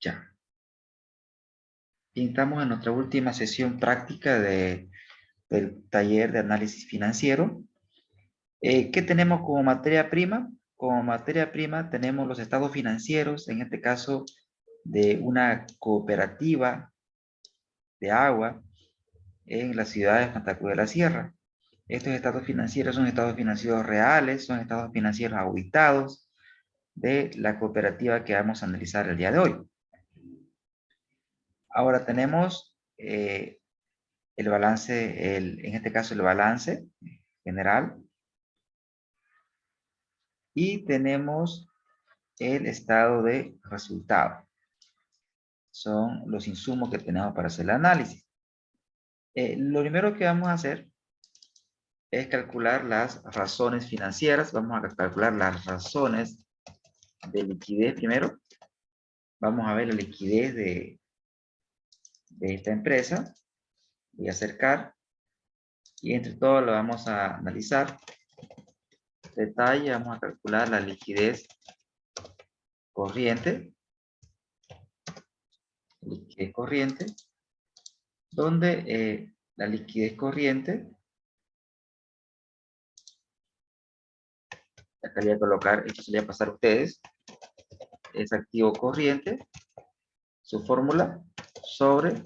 Ya. Y estamos en nuestra última sesión práctica del taller de análisis financiero. ¿Qué tenemos como materia prima? Como materia prima tenemos los estados financieros, en este caso de una cooperativa de agua en la ciudad de Santa Cruz de la Sierra. Estos estados financieros son estados financieros reales, son estados financieros auditados de la cooperativa que vamos a analizar el día de hoy. Ahora tenemos el balance, en este caso el balance general, y tenemos el estado de resultado. Son los insumos que tenemos para hacer el análisis. Lo primero que vamos a hacer es calcular las razones financieras. Vamos a calcular las razones de liquidez primero. Vamos a ver la liquidez de esta empresa. Voy a acercar y entre todo lo vamos a analizar. Detalle, vamos a calcular la liquidez corriente. Liquidez corriente, donde la liquidez corriente, acá le voy a colocar, esto se le va a pasar a ustedes, es activo corriente, su fórmula sobre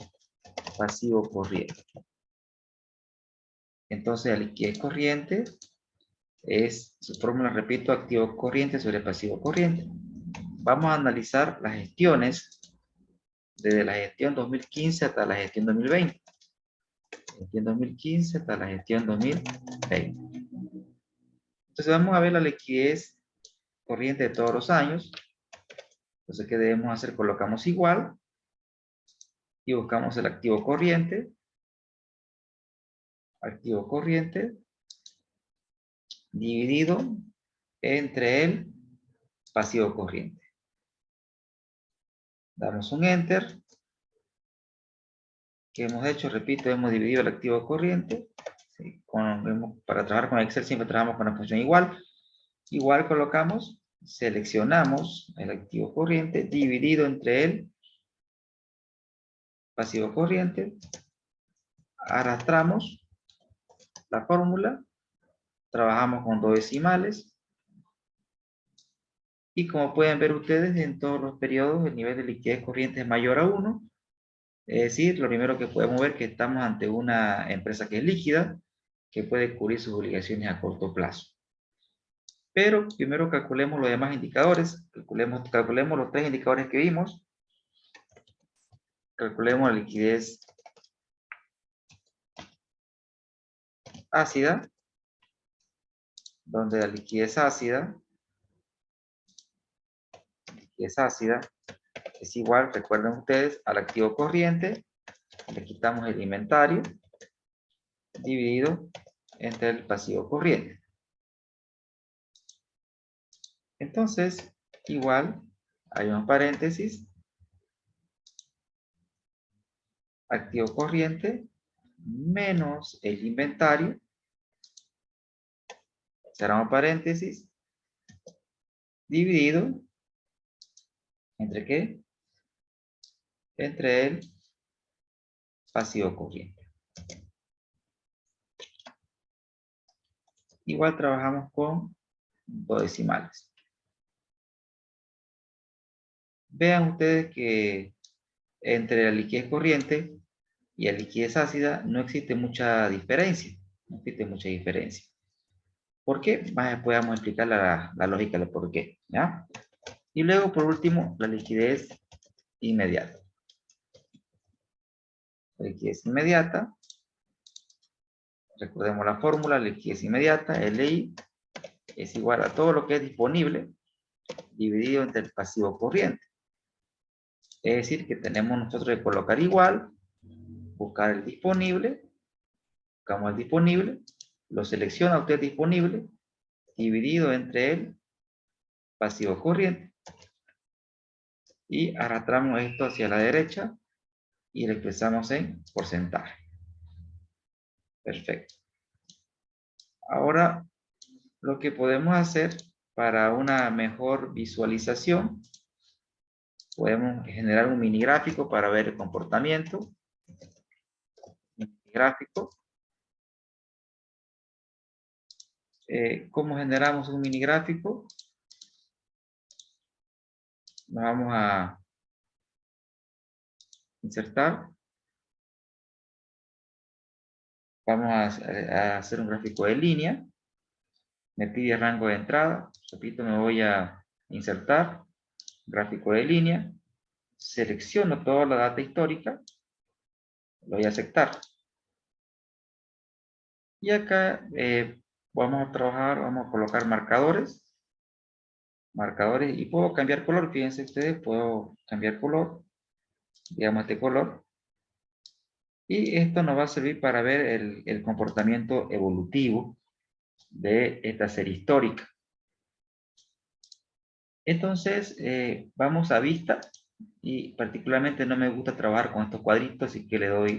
pasivo corriente. Entonces la liquidez corriente es, su fórmula, repito, activo corriente sobre pasivo corriente. Vamos a analizar las gestiones, desde la gestión 2015 hasta la gestión 2020. Gestión 2015 hasta la gestión 2020. Entonces vamos a ver la liquidez corriente de todos los años. Entonces, ¿qué debemos hacer? Colocamos igual y buscamos el activo corriente. Activo corriente dividido entre el pasivo corriente. Damos un enter. ¿Qué hemos hecho? Repito, hemos dividido el activo corriente. Sí, para trabajar con Excel siempre trabajamos con la función igual. Igual colocamos, seleccionamos el activo corriente dividido entre el pasivo corriente. Arrastramos la fórmula. Trabajamos con dos decimales. Y como pueden ver ustedes, en todos los periodos el nivel de liquidez corriente es mayor a 1. Es decir, lo primero que podemos ver es que estamos ante una empresa que es líquida, que puede cubrir sus obligaciones a corto plazo. Pero primero calculemos los demás indicadores. Calculemos los tres indicadores que vimos. Calculemos la liquidez ácida, donde la liquidez ácida es igual, recuerden ustedes, al activo corriente. Le quitamos el inventario dividido entre el pasivo corriente. Entonces, igual, hay un paréntesis, activo corriente menos el inventario, será un paréntesis, dividido, ¿entre qué? Entre el pasivo corriente. Igual trabajamos con dos decimales. Vean ustedes que entre la liquidez corriente y la liquidez ácida no existe mucha diferencia. No existe mucha diferencia. ¿Por qué? Más después vamos a explicar la lógica de por qué. ¿Ya? Y luego, por último, la liquidez inmediata. La liquidez inmediata. Recordemos la fórmula, liquidez inmediata, LI, es igual a todo lo que es disponible dividido entre el pasivo corriente. Es decir, que tenemos nosotros que colocar igual, buscar el disponible, buscamos el disponible, lo selecciona usted disponible, dividido entre el pasivo corriente, y arrastramos esto hacia la derecha y lo expresamos en porcentaje. Perfecto. Ahora, lo que podemos hacer para una mejor visualización, Podemos generar un mini gráfico para ver el comportamiento. Mini gráfico. ¿Cómo generamos un mini gráfico? Nos vamos a insertar. Vamos a hacer un gráfico de línea. Me pide rango de entrada. Repito, me voy a insertar. Gráfico de línea. Selecciono toda la data histórica. Lo voy a aceptar. Y acá vamos a trabajar, vamos a colocar marcadores. Marcadores y puedo cambiar color. Fíjense ustedes, puedo cambiar color. Digamos este color. Y esto nos va a servir para ver el comportamiento evolutivo de esta serie histórica. Entonces, vamos a vista. Y particularmente no me gusta trabajar con estos cuadritos, así que le doy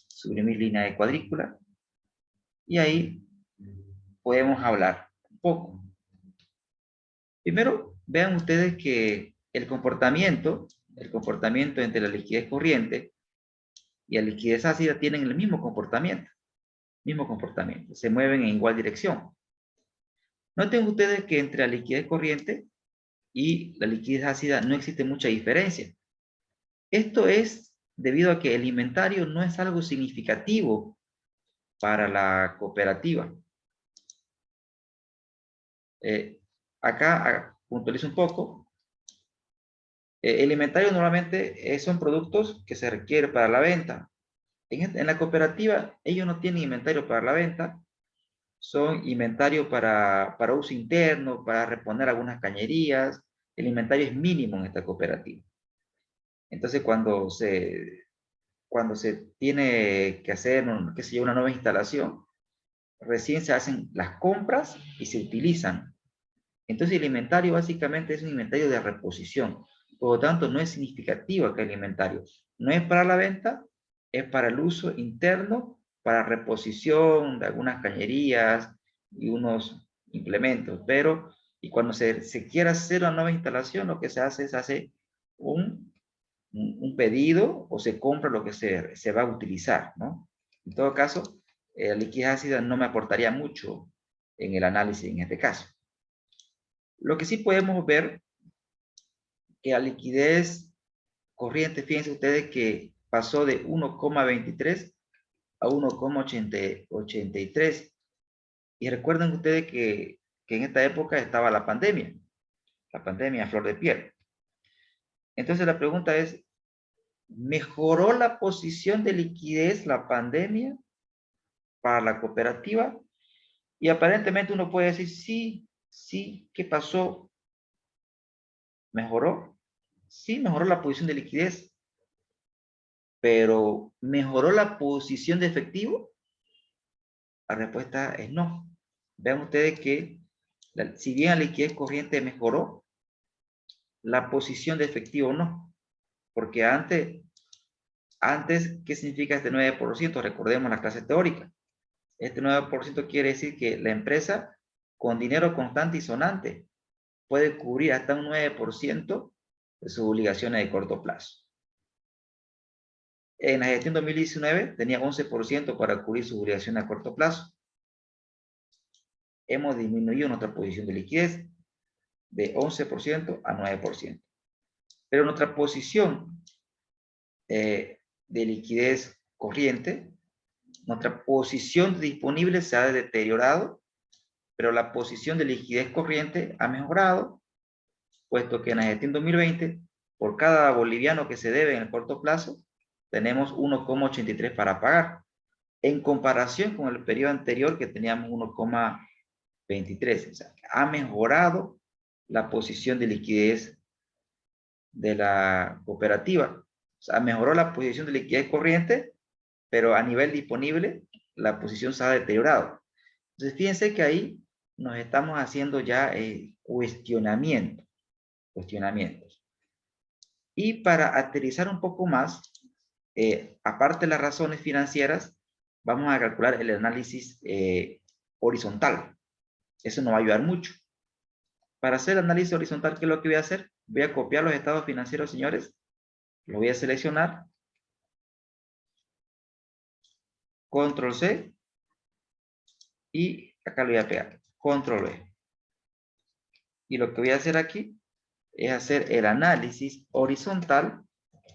suprimir línea de cuadrícula. Y ahí podemos hablar un poco. Primero, vean ustedes que el comportamiento entre la liquidez corriente y la liquidez ácida tienen el mismo comportamiento. Se mueven en igual dirección. Noten ustedes que entre la liquidez corriente y la liquidez ácida no existe mucha diferencia. Esto es debido a que el inventario no es algo significativo para la cooperativa. Acá puntualizo un poco. El inventario normalmente son productos que se requieren para la venta. En la cooperativa, ellos no tienen inventario para la venta. Son inventario para uso interno, para reponer algunas cañerías. El inventario es mínimo en esta cooperativa. Entonces, cuando se tiene que hacer, qué sé yo, una nueva instalación, recién se hacen las compras y se utilizan. Entonces, el inventario básicamente es un inventario de reposición. Por lo tanto, no es significativo acá el inventario. No es para la venta, es para el uso interno, para reposición de algunas cañerías y unos implementos. Pero, y cuando se quiere hacer una nueva instalación, lo que se hace es hacer un pedido o se compra lo que se va a utilizar, ¿no? En todo caso, la liquidez ácida no me aportaría mucho en el análisis en este caso. Lo que sí podemos ver que la liquidez corriente, fíjense ustedes que pasó de 1,23 a 1,83. Y recuerden ustedes que en esta época estaba la pandemia a flor de piel. Entonces la pregunta es, ¿mejoró la posición de liquidez la pandemia para la cooperativa? Y aparentemente uno puede decir, sí, ¿qué pasó? ¿Mejoró? Sí, mejoró la posición de liquidez, pero ¿mejoró la posición de efectivo? La respuesta es no. Vean ustedes que si bien la liquidez corriente mejoró, la posición de efectivo no. Porque antes, ¿qué significa este 9%? Recordemos la clase teórica. Este 9% quiere decir que la empresa con dinero constante y sonante puede cubrir hasta un 9% de sus obligaciones de corto plazo. En la gestión 2019 tenía 11% para cubrir sus obligaciones a corto plazo. Hemos disminuido nuestra posición de liquidez de 11% a 9%. Pero nuestra posición de liquidez corriente, nuestra posición disponible se ha deteriorado, pero la posición de liquidez corriente ha mejorado, puesto que en la gestión 2020, por cada boliviano que se debe en el corto plazo, tenemos 1,83 para pagar, en comparación con el periodo anterior que teníamos 1,23. O sea, ha mejorado la posición de liquidez de la cooperativa. O sea, mejoró la posición de liquidez corriente, pero a nivel disponible, la posición se ha deteriorado. Entonces, fíjense que ahí nos estamos haciendo ya cuestionamientos. Y para aterrizar un poco más, aparte de las razones financieras, vamos a calcular el análisis horizontal. Eso nos va a ayudar mucho. Para hacer el análisis horizontal, ¿qué es lo que voy a hacer? Voy a copiar los estados financieros, señores. Lo voy a seleccionar. Control C. Y acá lo voy a pegar. Control V. Y lo que voy a hacer aquí es hacer el análisis horizontal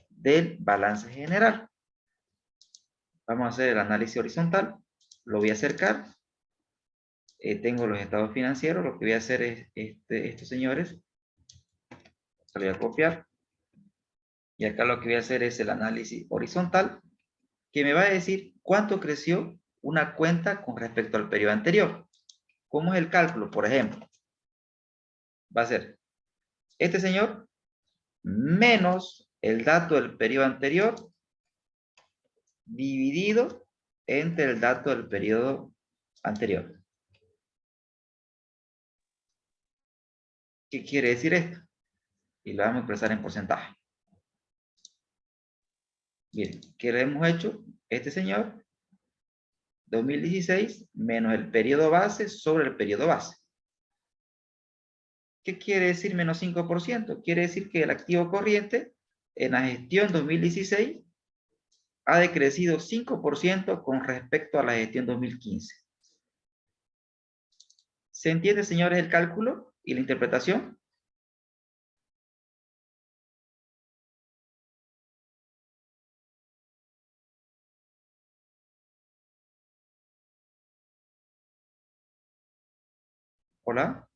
del balance general. Vamos a hacer el análisis horizontal. Lo voy a acercar. Tengo los estados financieros. Lo que voy a hacer es, estos señores, lo voy a copiar. Y acá lo que voy a hacer es el análisis horizontal, que me va a decir cuánto creció una cuenta con respecto al periodo anterior. ¿Cómo es el cálculo? Por ejemplo, va a ser este señor menos el dato del periodo anterior dividido entre el dato del periodo anterior. ¿Qué quiere decir esto? Y lo vamos a expresar en porcentaje. Bien, ¿qué le hemos hecho? Este señor, 2016 menos el periodo base sobre el periodo base. ¿Qué quiere decir menos 5%? Quiere decir que el activo corriente en la gestión 2016 ha decrecido 5% con respecto a la gestión 2015. ¿Se entiende, señores, el cálculo y la interpretación? Hola.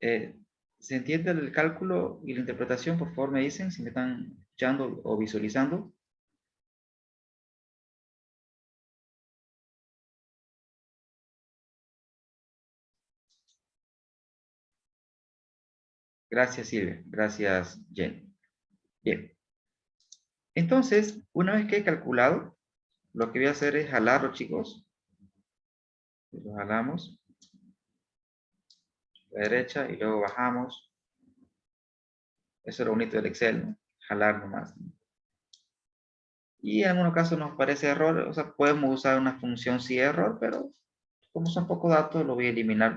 Eh, ¿Se entiende el cálculo y la interpretación? Por favor, me dicen si me están escuchando o visualizando. Gracias, Silvia. Gracias, Jen. Bien. Entonces, una vez que he calculado, lo que voy a hacer es jalarlo, chicos. Lo jalamos a la derecha y luego bajamos. Eso es lo bonito del Excel, ¿no? Jalar nomás. Y en algunos casos nos parece error, o sea, podemos usar una función si error, pero como son pocos datos, lo voy a eliminar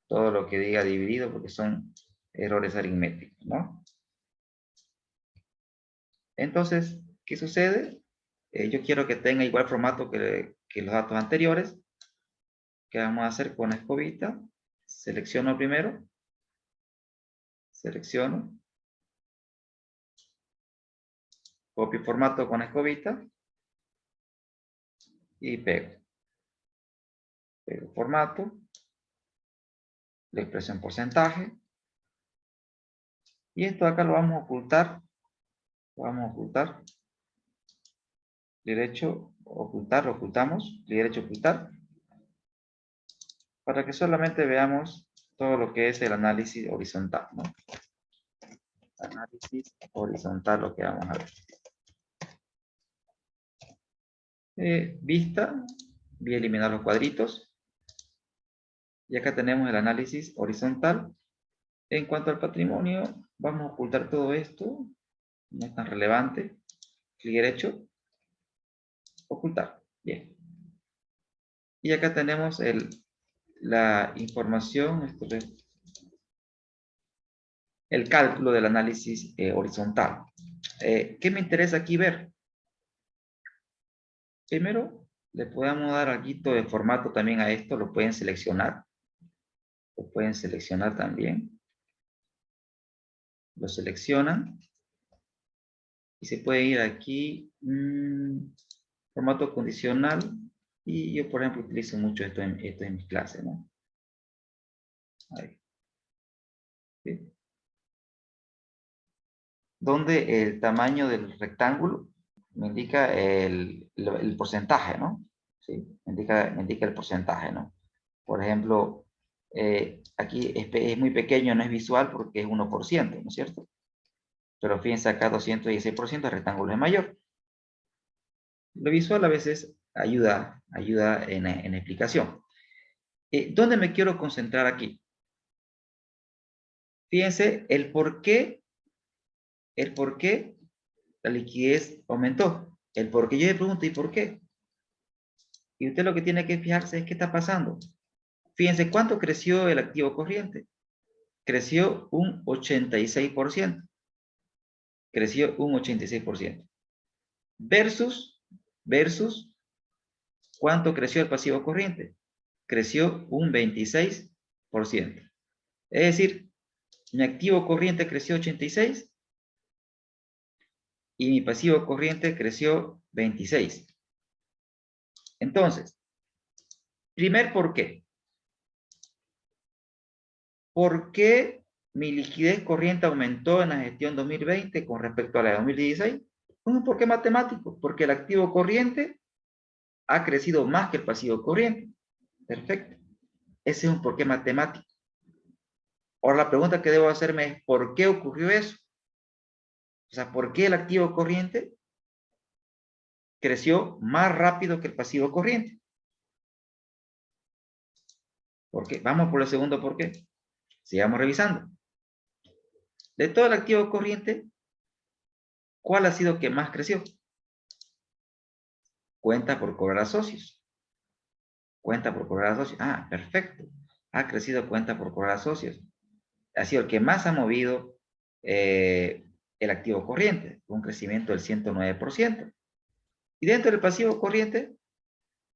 todo lo que diga dividido porque son errores aritméticos, ¿no? Entonces, ¿qué sucede? Yo quiero que tenga igual formato que los datos anteriores. ¿Qué vamos a hacer con la escobita? Selecciono primero. Selecciono. Copio formato con la escobita. Y pego. Pego formato. La expresión porcentaje. Y esto acá lo vamos a ocultar. Lo vamos a ocultar. Derecho, ocultar, lo ocultamos. Derecho, ocultar. Para que solamente veamos todo lo que es el análisis horizontal, ¿no? Análisis horizontal, lo que vamos a ver. Vista, voy a eliminar los cuadritos. Y acá tenemos el análisis horizontal. En cuanto al patrimonio, vamos a ocultar todo esto. No es tan relevante. Clic derecho. Ocultar. Bien. Y acá tenemos la información, el cálculo del análisis horizontal. ¿Qué me interesa aquí ver? Primero, le podemos dar algo de formato también a esto. Lo pueden seleccionar. Lo pueden seleccionar también. Lo seleccionan. Y se puede ir aquí. Formato condicional. Y yo, por ejemplo, utilizo mucho esto en mis clases, ¿no? Ahí. ¿Sí? Donde el tamaño del rectángulo me indica el porcentaje, ¿no? Sí, me indica el porcentaje, ¿no? Por ejemplo, aquí es muy pequeño, no es visual porque es 1%, ¿no es cierto? Pero fíjense acá 216%, el rectángulo es mayor. Lo visual a veces ayuda en la explicación. ¿Dónde me quiero concentrar aquí? Fíjense el por qué la liquidez aumentó. El por qué yo le pregunto, ¿y por qué? Y usted lo que tiene que fijarse es qué está pasando. Fíjense cuánto creció el activo corriente. Creció un 86%. Creció un 86%. Versus, ¿cuánto creció el pasivo corriente? Creció un 26%. Es decir, mi activo corriente creció 86 y mi pasivo corriente creció 26. Entonces, primer por qué. ¿Por qué mi liquidez corriente aumentó en la gestión 2020 con respecto a la de 2016? Un porqué matemático, porque el activo corriente ha crecido más que el pasivo corriente. Perfecto. Ese es un porqué matemático. Ahora la pregunta que debo hacerme es, ¿por qué ocurrió eso? O sea, ¿por qué el activo corriente creció más rápido que el pasivo corriente? ¿Por qué? Vamos por el segundo por qué. Sigamos revisando. De todo el activo corriente, ¿cuál ha sido que más creció? Cuenta por cobrar a socios. Cuenta por cobrar a socios. Ah, perfecto. Ha crecido cuenta por cobrar a socios. Ha sido el que más ha movido el activo corriente, con un crecimiento del 109%. Y dentro del pasivo corriente,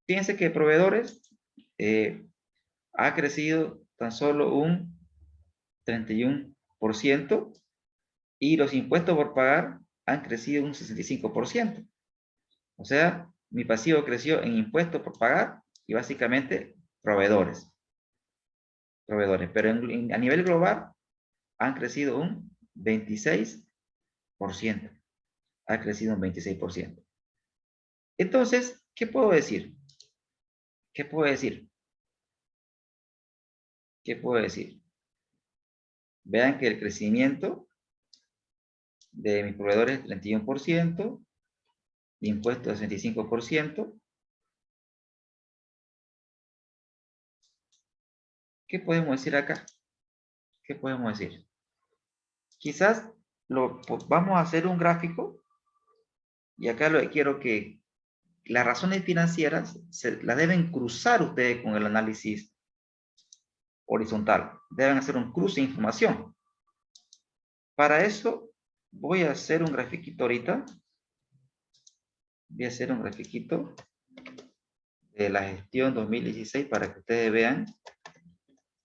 fíjense que proveedores ha crecido tan solo un 31% y los impuestos por pagar han crecido un 65%. O sea, mi pasivo creció en impuestos por pagar y básicamente proveedores. Pero a nivel global han crecido un 26%. Ha crecido un 26%. Entonces, ¿qué puedo decir? ¿Qué puedo decir? ¿Qué puedo decir? Vean que el crecimiento de mis proveedores es 31%, de impuestos 65%. ¿Qué podemos decir acá? ¿Qué podemos decir? Quizás vamos a hacer un gráfico y acá lo que quiero que las razones financieras las deben cruzar ustedes con el análisis horizontal. Deben hacer un cruce de información. Para eso voy a hacer un grafiquito ahorita. Voy a hacer un grafiquito de la gestión 2016 para que ustedes vean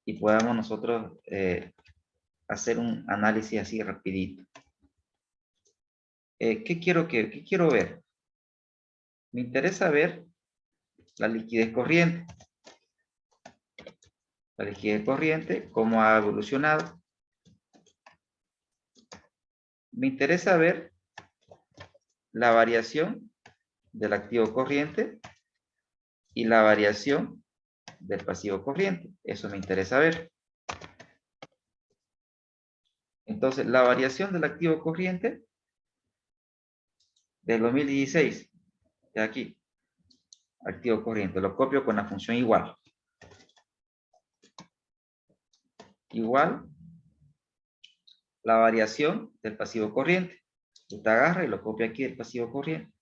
y podamos nosotros hacer un análisis así rapidito. ¿Qué quiero ver? Me interesa ver la liquidez corriente. La liquidez corriente, cómo ha evolucionado. Me interesa ver la variación del activo corriente y la variación del pasivo corriente. Eso me interesa ver. Entonces, la variación del activo corriente del 2016, de aquí, activo corriente, lo copio con la función igual. Igual la variación del pasivo corriente. Usted agarra y lo copia aquí del pasivo corriente.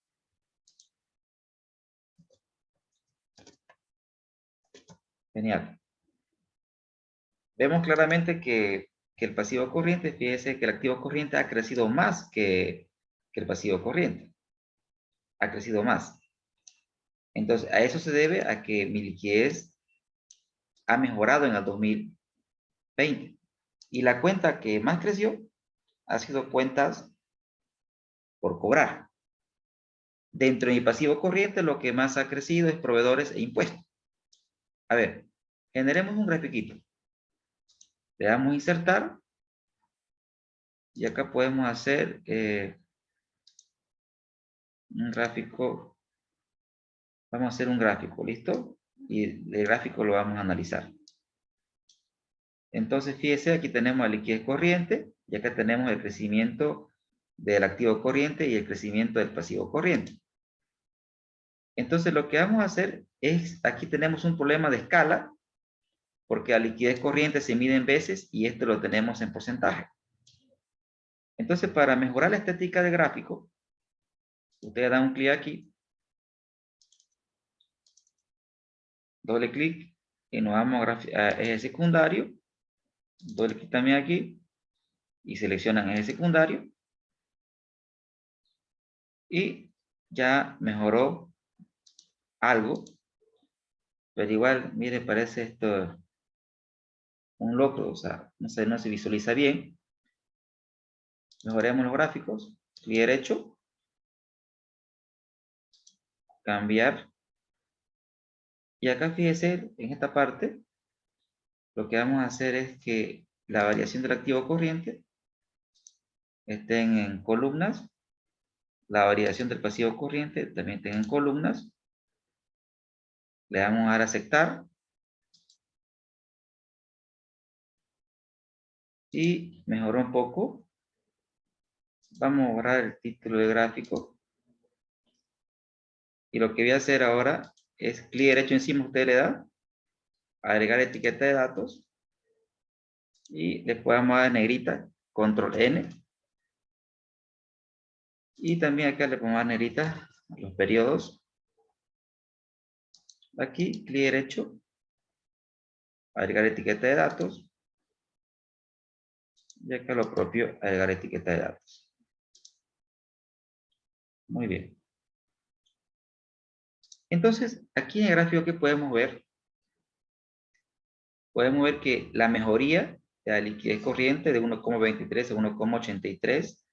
Genial. Vemos claramente que el pasivo corriente, fíjese que el activo corriente ha crecido más que el pasivo corriente. Ha crecido más. Entonces, a eso se debe a que mi liquidez ha mejorado en el 2020. Y la cuenta que más creció ha sido cuentas por cobrar. Dentro de mi pasivo corriente, lo que más ha crecido es proveedores e impuestos. A ver, generemos un grafiquito. Le damos a insertar. Y acá podemos hacer un gráfico. Vamos a hacer un gráfico, ¿listo? Y el gráfico lo vamos a analizar. Entonces, fíjese, aquí tenemos la liquidez corriente y acá tenemos el crecimiento del activo corriente y el crecimiento del pasivo corriente. Entonces, lo que vamos a hacer es, aquí tenemos un problema de escala, porque la liquidez corriente se mide en veces y esto lo tenemos en porcentaje. Entonces, para mejorar la estética del gráfico, Ustedes dan un clic aquí, doble clic y nos vamos a eje secundario, doble clic también aquí y seleccionan eje secundario y ya mejoró algo, pero igual, mire, parece esto un logro, o sea, no se visualiza bien. Mejoremos los gráficos, clic derecho, cambiar, y acá fíjese, en esta parte, lo que vamos a hacer es que la variación del activo corriente estén en columnas, la variación del pasivo corriente también estén en columnas, le damos a dar a aceptar, y mejoró un poco. Vamos a borrar el título de gráfico, y lo que voy a hacer ahora es clic derecho encima, usted le da, agregar etiqueta de datos, y le podemos dar negrita, control N, y también acá le podemos dar negrita los periodos. Aquí, clic derecho, agregar etiqueta de datos, y acá lo propio, agregar etiqueta de datos. Muy bien. Entonces, aquí en el gráfico que podemos ver que la mejoría de la liquidez corriente de 1,23 a 1,83,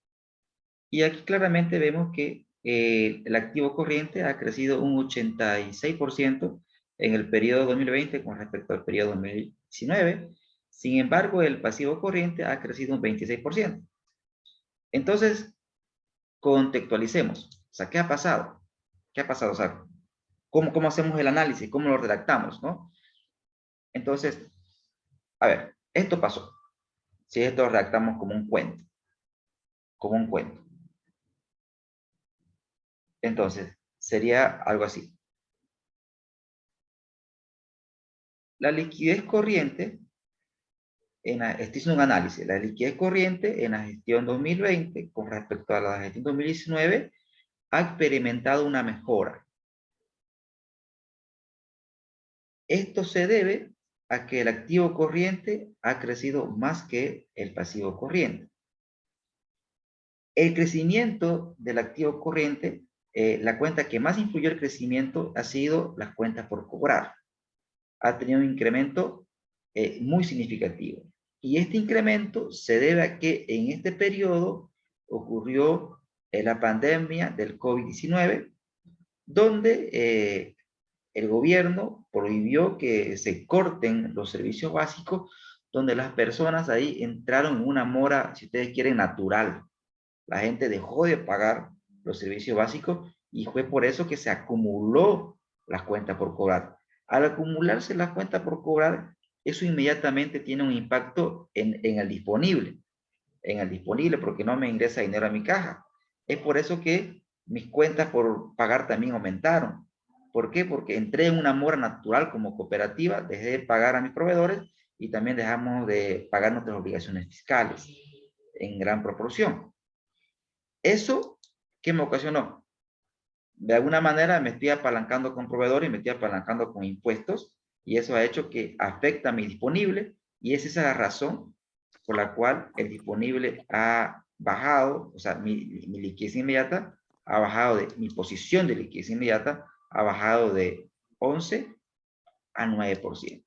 y aquí claramente vemos que el activo corriente ha crecido un 86% en el periodo 2020 con respecto al periodo 2019. Sin embargo, el pasivo corriente ha crecido un 26%. Entonces, contextualicemos. O sea, ¿qué ha pasado? ¿Qué ha pasado? O sea, ¿cómo hacemos el análisis? ¿Cómo lo redactamos? ¿No? Entonces, a ver, esto pasó. Si esto lo redactamos como un cuento. Como un cuento. Entonces, sería algo así. La liquidez corriente, esto es un análisis, la liquidez corriente en la gestión 2020 con respecto a la gestión 2019 ha experimentado una mejora. Esto se debe a que el activo corriente ha crecido más que el pasivo corriente. El crecimiento del activo corriente, la cuenta que más influyó el crecimiento ha sido las cuentas por cobrar. Ha tenido un incremento muy significativo. Y este incremento se debe a que en este periodo ocurrió la pandemia del COVID-19, donde el gobierno prohibió que se corten los servicios básicos, donde las personas ahí entraron en una mora, si ustedes quieren, natural. La gente dejó de pagar los servicios básicos y fue por eso que se acumuló las cuentas por cobrar. Al acumularse las cuentas por cobrar, eso inmediatamente tiene un impacto en el disponible porque no me ingresa dinero a mi caja. Es por eso que mis cuentas por pagar también aumentaron. ¿Por qué? Porque entré en una mora natural como cooperativa, dejé de pagar a mis proveedores y también dejamos de pagar nuestras obligaciones fiscales en gran proporción. Eso, ¿qué me ocasionó? De alguna manera me estoy apalancando con proveedores y me estoy apalancando con impuestos, y eso ha hecho que afecta a mi disponible, y esa es la razón por la cual el disponible ha bajado, o sea, mi liquidez inmediata ha bajado mi posición de liquidez inmediata ha bajado de 11 a 9%.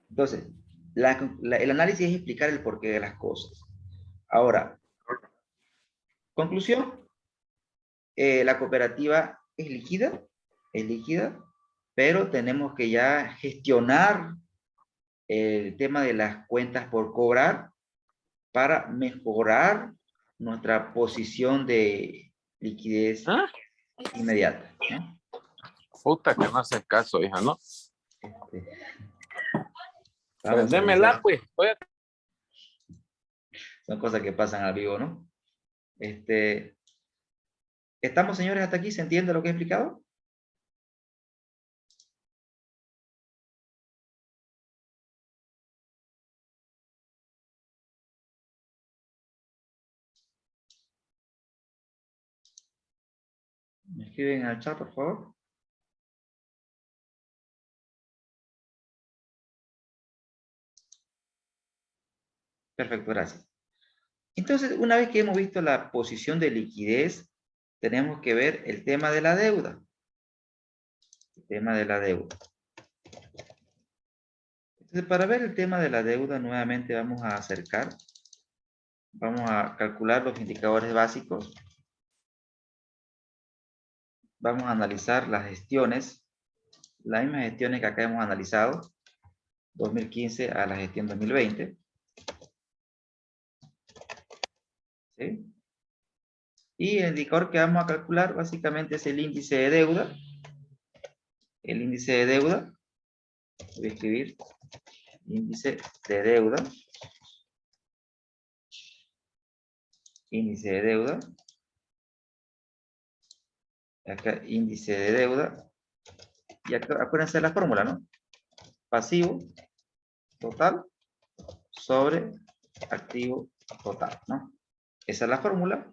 Entonces, el análisis es explicar el porqué de las cosas. Ahora, conclusión, la cooperativa es líquida, pero tenemos que ya gestionar el tema de las cuentas por cobrar para mejorar nuestra posición de liquidez ¿Ah? inmediata, ¿no? Puta que no hace caso, hija, ¿no? Vamos a Démela, revisar. pues. Son cosas que pasan al vivo, ¿no? ¿Estamos, señores, hasta aquí? ¿Se entiende lo que he explicado? escriben en el chat, por favor. Perfecto, gracias. Entonces, una vez que hemos visto la posición de liquidez, tenemos que ver el tema de la deuda. El tema de la deuda. Entonces, para ver el tema de la deuda, nuevamente vamos a acercar. Vamos a calcular los indicadores básicos. Vamos a analizar las gestiones, las mismas gestiones que acá hemos analizado, 2015 a la gestión 2020. ¿Sí? Y el indicador que vamos a calcular básicamente es el índice de deuda. El índice de deuda, voy a escribir índice de deuda. Índice de deuda. Acá índice de deuda. Y acá acuérdense de la fórmula, ¿no? Pasivo total sobre activo total, ¿no? Esa es la fórmula.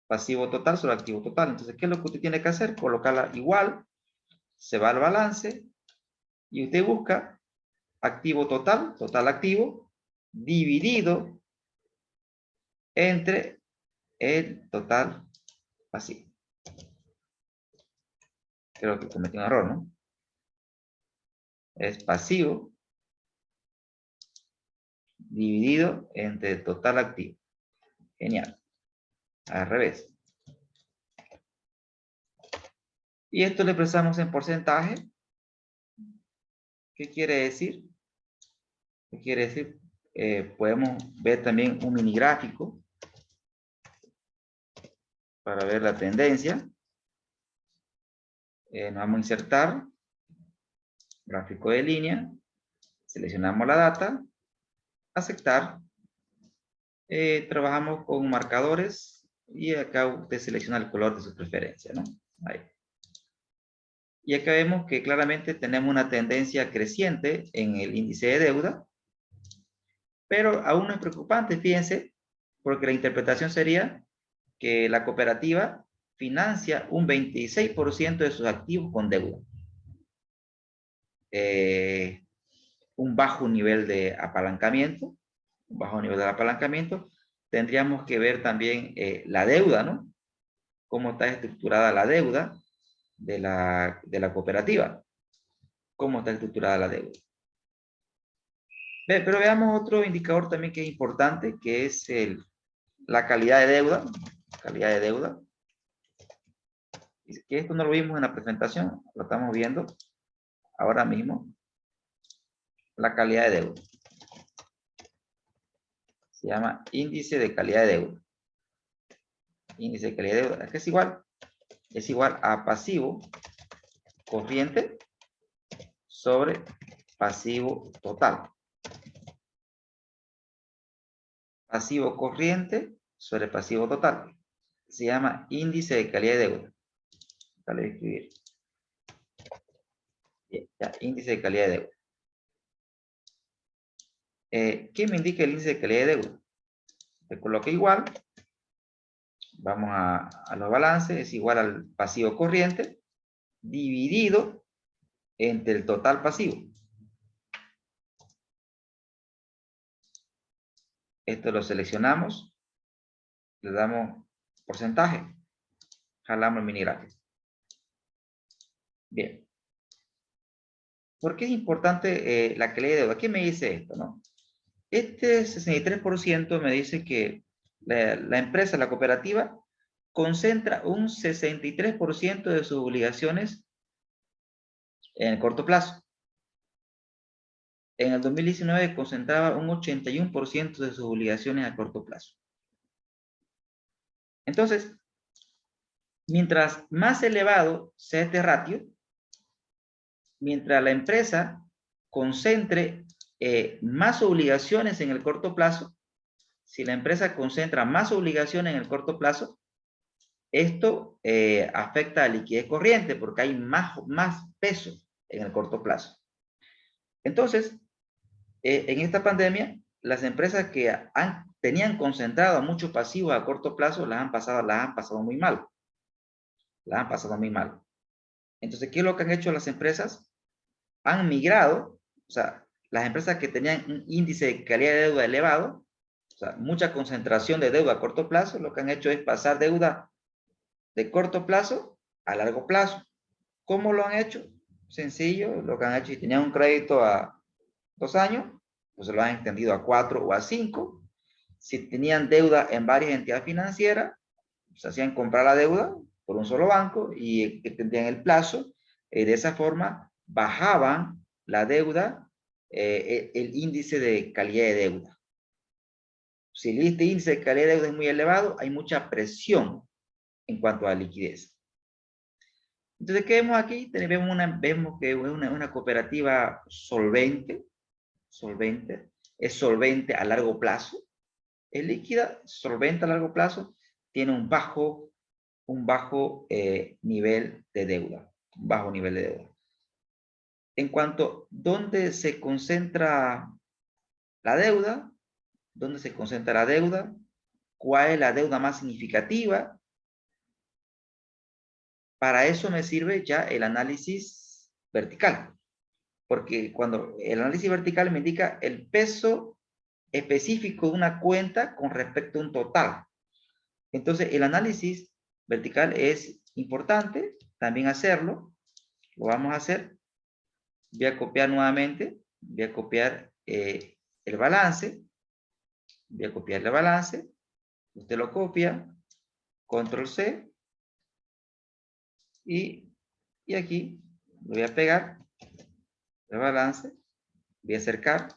Pasivo total sobre activo total. Entonces, ¿qué es lo que usted tiene que hacer? Colocarla igual, se va al balance y usted busca activo total, total activo, dividido entre el total pasivo. Creo que cometí un error, ¿no? Es pasivo dividido entre el total activo. Genial. Al revés. Y esto lo expresamos en porcentaje. ¿Qué quiere decir? ¿Qué quiere decir? Podemos ver también un mini gráfico para ver la tendencia. Nos vamos a insertar gráfico de línea, seleccionamos la data, aceptar, trabajamos con marcadores y acá usted selecciona el color de su preferencia, ¿no? Ahí. Y acá vemos que claramente tenemos una tendencia creciente en el índice de deuda, pero aún no es preocupante, fíjense, porque la interpretación sería que la cooperativa financia un 26% de sus activos con deuda. Un bajo nivel de apalancamiento, tendríamos que ver también la deuda, ¿no? Cómo está estructurada la deuda de la cooperativa. Cómo está estructurada la deuda. Pero veamos otro indicador también que es importante, que es la calidad de deuda. Calidad de deuda. Que esto no lo vimos en la presentación, lo estamos viendo ahora mismo. La calidad de deuda. Se llama índice de calidad de deuda. Índice de calidad de deuda. ¿Qué es igual? Es igual a pasivo corriente sobre pasivo total. Pasivo corriente sobre pasivo total. Se llama índice de calidad de deuda. Dale a escribir. Bien, ya, índice de calidad de deuda. ¿Qué me indica el índice de calidad de deuda? Se coloca igual. Vamos a los balances. Es igual al pasivo corriente dividido entre el total pasivo. Esto lo seleccionamos. Le damos porcentaje. Jalamos el mini gráfico. Bien. ¿Por qué es importante la calidad de deuda? ¿Qué me dice esto, no? Este 63% me dice que la empresa, la cooperativa, concentra un 63% de sus obligaciones en el corto plazo. En el 2019 concentraba un 81% de sus obligaciones a corto plazo. Entonces, mientras más elevado sea este ratio, mientras la empresa concentre más obligaciones en el corto plazo, si la empresa concentra más obligaciones en el corto plazo, esto afecta a la liquidez corriente porque hay más peso en el corto plazo. Entonces, en esta pandemia, las empresas que tenían concentrado muchos pasivos a corto plazo las han pasado muy mal. La han pasado muy mal. Entonces, ¿qué es lo que han hecho las empresas? Han migrado, o sea, las empresas que tenían un índice de calidad de deuda elevado, o sea, mucha concentración de deuda a corto plazo, lo que han hecho es pasar deuda de corto plazo a largo plazo. ¿Cómo lo han hecho? Sencillo, lo que han hecho, si tenían un crédito a 2 años, pues se lo han extendido a 4 o a 5. Si tenían deuda en varias entidades financieras, se hacían comprar la deuda por un solo banco y extendían el plazo. De esa forma bajaban la deuda, el índice de calidad de deuda. Si este índice de calidad de deuda es muy elevado, hay mucha presión en cuanto a liquidez. Entonces, ¿qué vemos aquí? Vemos que es una cooperativa solvente, es solvente a largo plazo, es líquida, solvente a largo plazo, tiene un bajo nivel de deuda, un bajo nivel de deuda. En cuanto a dónde se concentra la deuda, dónde se concentra la deuda, cuál es la deuda más significativa, para eso me sirve ya el análisis vertical, porque cuando el análisis vertical me indica el peso específico de una cuenta con respecto a un total. Entonces, el análisis vertical es importante también hacerlo. Lo vamos a hacer. Voy a copiar nuevamente. Voy a copiar el balance. Voy a copiar el balance. Usted lo copia. Control C. Y aquí lo voy a pegar. El balance. Voy a acercar.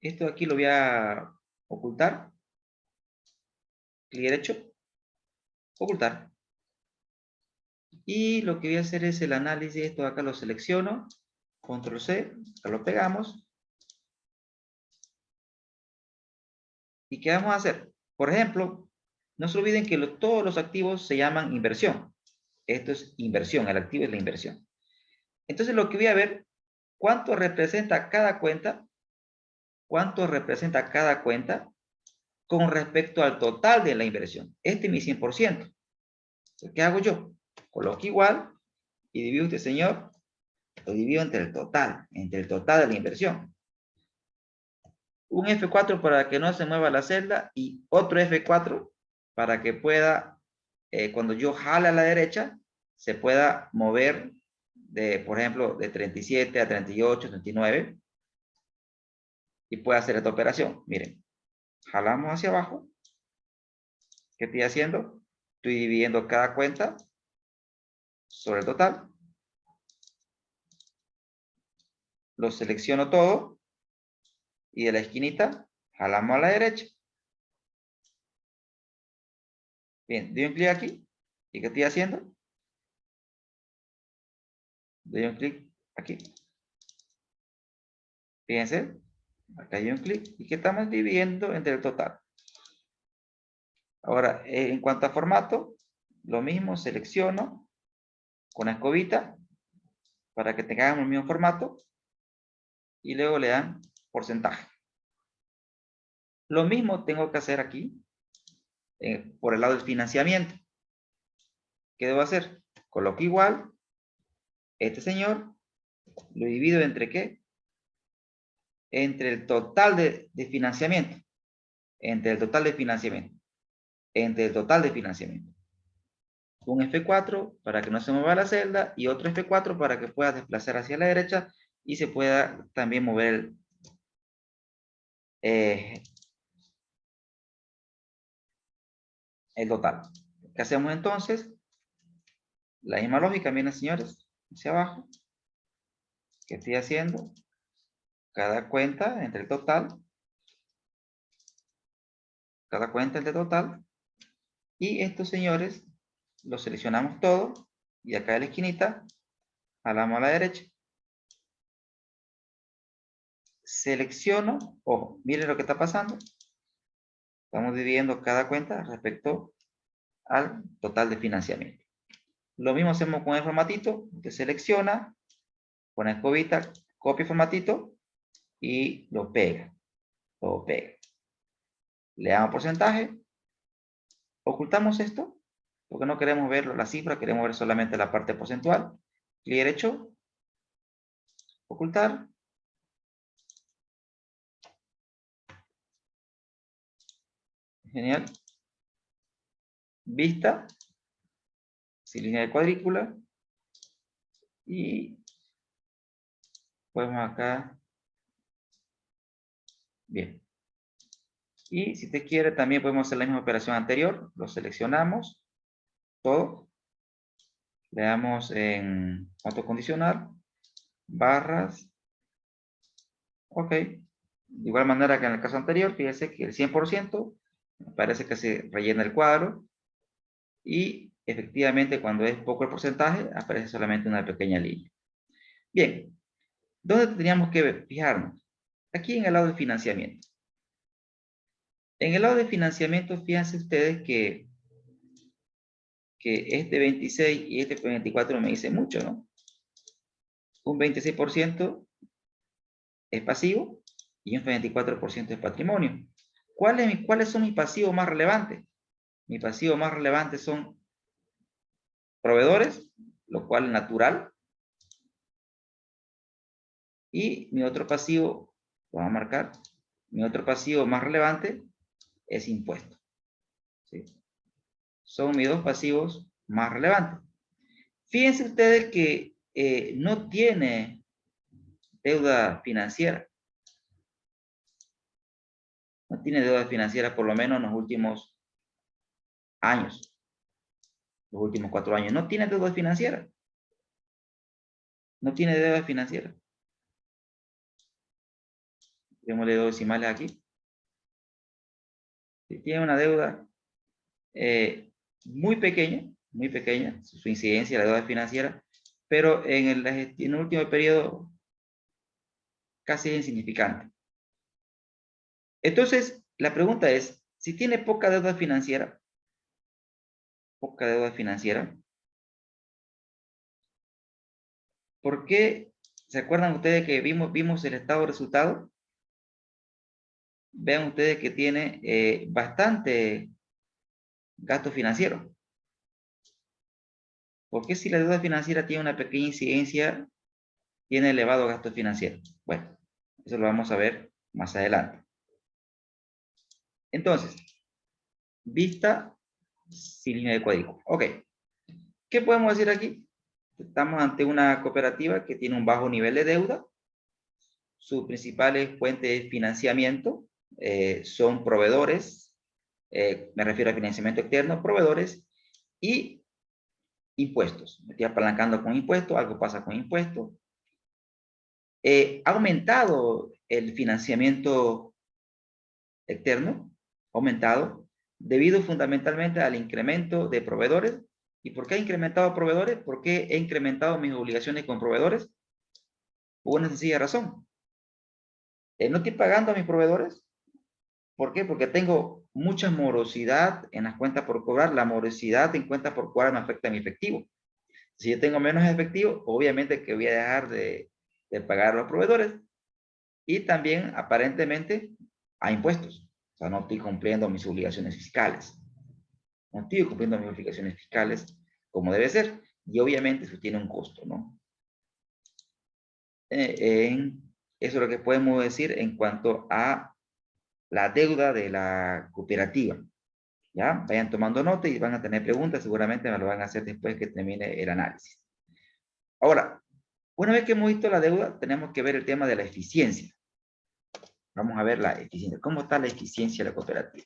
Esto aquí lo voy a ocultar. Clic derecho. Ocultar. Y lo que voy a hacer es el análisis. Esto acá lo selecciono. Control C. Acá lo pegamos. ¿Y qué vamos a hacer? Por ejemplo, no se olviden que todos los activos se llaman inversión. Esto es inversión. El activo es la inversión. Entonces lo que voy a ver, ¿cuánto representa cada cuenta? ¿Cuánto representa cada cuenta con respecto al total de la inversión? Este es mi 100%. ¿Qué hago yo? Coloco igual y divido este señor, lo divido entre el total de la inversión. Un F4 para que no se mueva la celda y otro F4 para que pueda, cuando yo jale a la derecha, se pueda mover de, por ejemplo, de 37 a 38, 39 y pueda hacer esta operación. Miren, jalamos hacia abajo. ¿Qué estoy haciendo? Estoy dividiendo cada cuenta sobre el total. Lo selecciono todo y de la esquinita jalamos a la derecha. Bien, doy un clic aquí. ¿Y qué estoy haciendo? Doy un clic aquí. Fíjense, acá hay un clic y que estamos dividiendo entre el total. Ahora, en cuanto a formato, lo mismo, selecciono con la escobita para que tengamos el mismo formato y luego le dan porcentaje. Lo mismo tengo que hacer aquí por el lado del financiamiento. ¿Qué debo hacer? Coloco igual, este señor, lo divido entre ¿qué? Entre el total de financiamiento. Entre el total de financiamiento. Entre el total de financiamiento. Un F4 para que no se mueva la celda y otro F4 para que pueda desplazar hacia la derecha y se pueda también mover el total. ¿Qué hacemos entonces? La misma lógica, miren señores, hacia abajo. ¿Qué estoy haciendo? Cada cuenta entre el total. Cada cuenta entre el total. Y estos señores los seleccionamos todos. Y acá en la esquinita, jalamos a la derecha. Selecciono, ojo, miren lo que está pasando. Estamos dividiendo cada cuenta respecto al total de financiamiento. Lo mismo hacemos con el formatito. Usted selecciona, pone escobita, copia el formatito y lo pega. Lo pega. Le damos porcentaje Ocultamos esto, porque no queremos ver la cifra, queremos ver solamente la parte porcentual. Clic derecho, ocultar. Genial. Vista, sin línea de cuadrícula. Y podemos acá. Bien. Y si usted quiere, también podemos hacer la misma operación anterior. Lo seleccionamos. Todo. Le damos en autocondicional. Barras. Ok. De igual manera que en el caso anterior, fíjese que el 100% parece que se rellena el cuadro. Y efectivamente, cuando es poco el porcentaje, aparece solamente una pequeña línea. Bien. ¿Dónde tendríamos que fijarnos? Aquí en el lado de financiamiento. En el lado de financiamiento, fíjense ustedes que este 26 y este 24 me dice mucho, ¿no? Un 26% es pasivo y un 24% es patrimonio. ¿Cuáles son mis pasivos más relevantes? Mis pasivos más relevantes son proveedores, lo cual es natural. Y mi otro pasivo, lo vamos a marcar, mi otro pasivo más relevante es impuesto. ¿Sí? Son mis dos pasivos más relevantes. Fíjense ustedes que no tiene deuda financiera. No tiene deuda financiera por lo menos en los últimos años. Los últimos 4 años. No tiene deuda financiera. No tiene deuda financiera. Démosle 2 decimales aquí. Tiene una deuda muy pequeña, su incidencia de la deuda financiera, pero en el último periodo casi es insignificante. Entonces, la pregunta es, si tiene poca deuda financiera, ¿por qué? ¿Se acuerdan ustedes que vimos el estado de resultado? Vean ustedes que tiene bastante gasto financiero. ¿Por qué si la deuda financiera tiene una pequeña incidencia, tiene elevado gasto financiero? Bueno, eso lo vamos a ver más adelante. Entonces, vista sin línea de cuadrícula. Ok. ¿Qué podemos decir aquí? Estamos ante una cooperativa que tiene un bajo nivel de deuda. Sus principales fuentes de financiamiento son proveedores, me refiero a financiamiento externo, proveedores y impuestos. Me estoy apalancando con impuestos, algo pasa con impuestos. Ha aumentado el financiamiento externo, aumentado, debido fundamentalmente al incremento de proveedores. ¿Y por qué ha incrementado proveedores? ¿Por qué he incrementado mis obligaciones con proveedores? Por una sencilla razón. No estoy pagando a mis proveedores. ¿Por qué? Porque tengo mucha morosidad en las cuentas por cobrar. La morosidad en cuentas por cobrar me afecta a mi efectivo. Si yo tengo menos efectivo, obviamente que voy a dejar de pagar a los proveedores y también aparentemente a impuestos. O sea, no estoy cumpliendo mis obligaciones fiscales. No estoy cumpliendo mis obligaciones fiscales como debe ser. Y obviamente eso tiene un costo, ¿no? Eso es lo que podemos decir en cuanto a la deuda de la cooperativa. ¿Ya? Vayan tomando nota y van a tener preguntas. Seguramente me lo van a hacer después que termine el análisis. Ahora, una vez que hemos visto la deuda, tenemos que ver el tema de la eficiencia. Vamos a ver la eficiencia. ¿Cómo está la eficiencia de la cooperativa?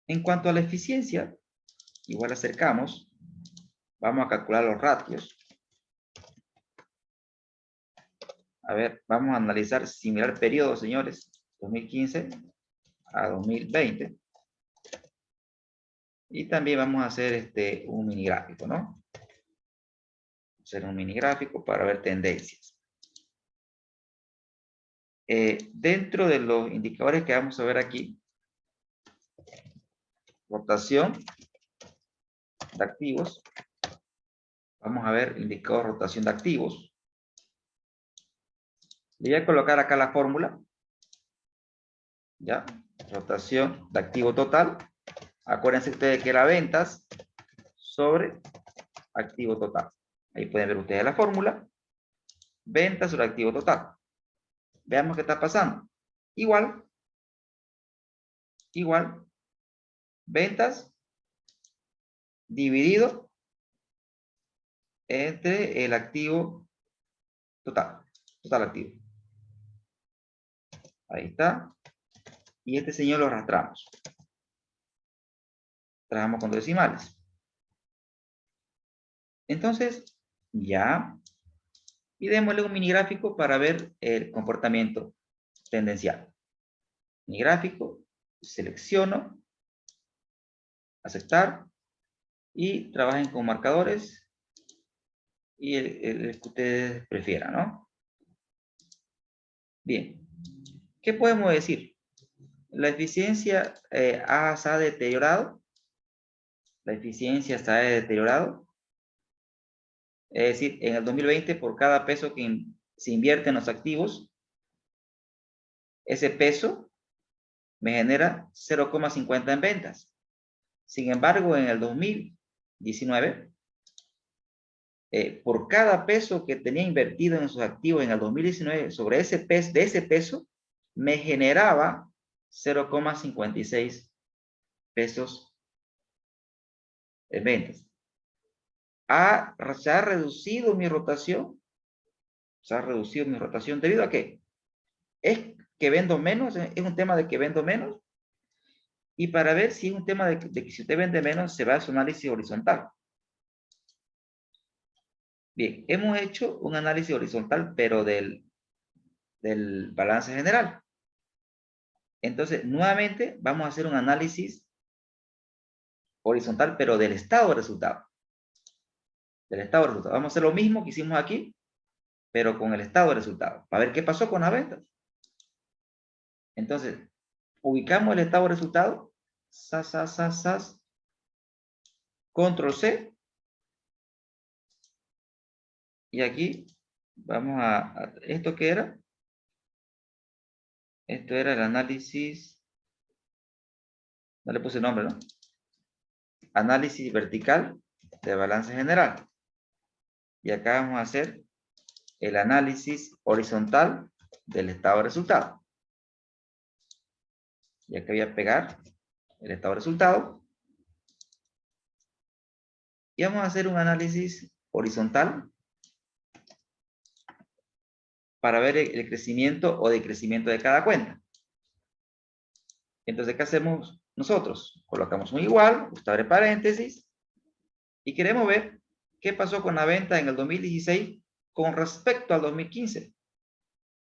En cuanto a la eficiencia, igual acercamos. Vamos a calcular los ratios. A ver, vamos a analizar similar periodo, señores. 2015 a 2020. Y también vamos a hacer un mini gráfico, ¿no? Hacer un mini gráfico para ver tendencias. Dentro de los indicadores que vamos a ver aquí, rotación de activos. Vamos a ver indicador rotación de activos. Le voy a colocar acá la fórmula. ¿Ya? Rotación de activo total Acuérdense ustedes que era ventas sobre activo total. Ahí pueden ver ustedes la fórmula. Ventas sobre activo total. Veamos qué está pasando. Igual, ventas dividido entre el activo total activo. Ahí está. Y este señor lo arrastramos. Trabajamos con decimales. Entonces, ya. Y démosle un mini gráfico para ver el comportamiento tendencial. Mi gráfico, selecciono, aceptar, y trabajen con marcadores y el que ustedes prefieran, ¿no? Bien. ¿Qué podemos decir? La eficiencia se ha deteriorado. La eficiencia se ha deteriorado. Es decir, en el 2020, por cada peso que se invierte en los activos, ese peso me genera 0,50 en ventas. Sin embargo, en el 2019, por cada peso que tenía invertido en sus activos en el 2019, sobre ese peso, de ese peso, me generaba 0,56 pesos en ventas. Se ha reducido mi rotación. Se ha reducido mi rotación. ¿Debido a qué? Es que vendo menos. Es un tema de que vendo menos. Y para ver si es un tema de que si usted vende menos, se va a su análisis horizontal. Bien, hemos hecho un análisis horizontal, pero del balance general. Entonces, nuevamente, vamos a hacer un análisis horizontal, pero del estado de resultado. Del estado de resultado. Vamos a hacer lo mismo que hicimos aquí, pero con el estado de resultado. Para ver qué pasó con las ventas. Entonces, ubicamos el estado de resultado. Control C. Y aquí vamos ¿esto qué era? Esto era el análisis. No le puse nombre, ¿no? Análisis vertical de balance general. Y acá vamos a hacer el análisis horizontal del estado de resultado. Y acá voy a pegar el estado de resultado. Y vamos a hacer un análisis horizontal para ver el crecimiento o decrecimiento de cada cuenta. Entonces, ¿qué hacemos nosotros? Colocamos un igual, usted abre paréntesis, y queremos ver qué pasó con la venta en el 2016 con respecto al 2015.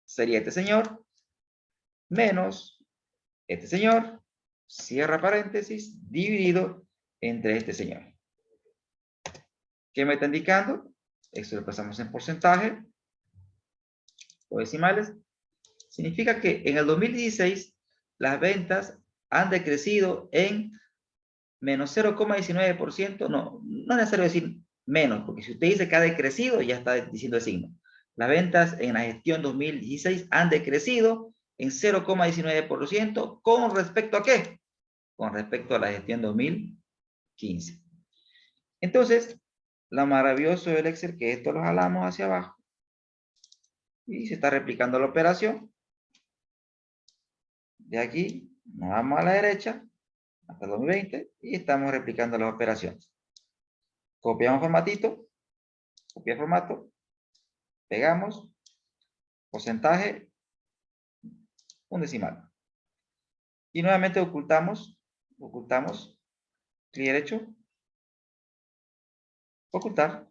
Sería este señor menos este señor, cierra paréntesis, dividido entre este señor. ¿Qué me está indicando? Esto lo pasamos en porcentaje o decimales. Significa que en el 2016 las ventas han decrecido en menos 0,19%. No es necesario decir menos, porque si usted dice que ha decrecido, ya está diciendo el signo. Las ventas en la gestión 2016 han decrecido en 0,19%. ¿Con respecto a qué? Con respecto a la gestión 2015. Entonces, lo maravilloso del Excel que esto lo jalamos hacia abajo y se está replicando la operación. De aquí nos vamos a la derecha hasta el 2020 y estamos replicando las operaciones. Copiamos formatito, copiar formato, pegamos, porcentaje, un decimal. Y nuevamente ocultamos, clic derecho, ocultar.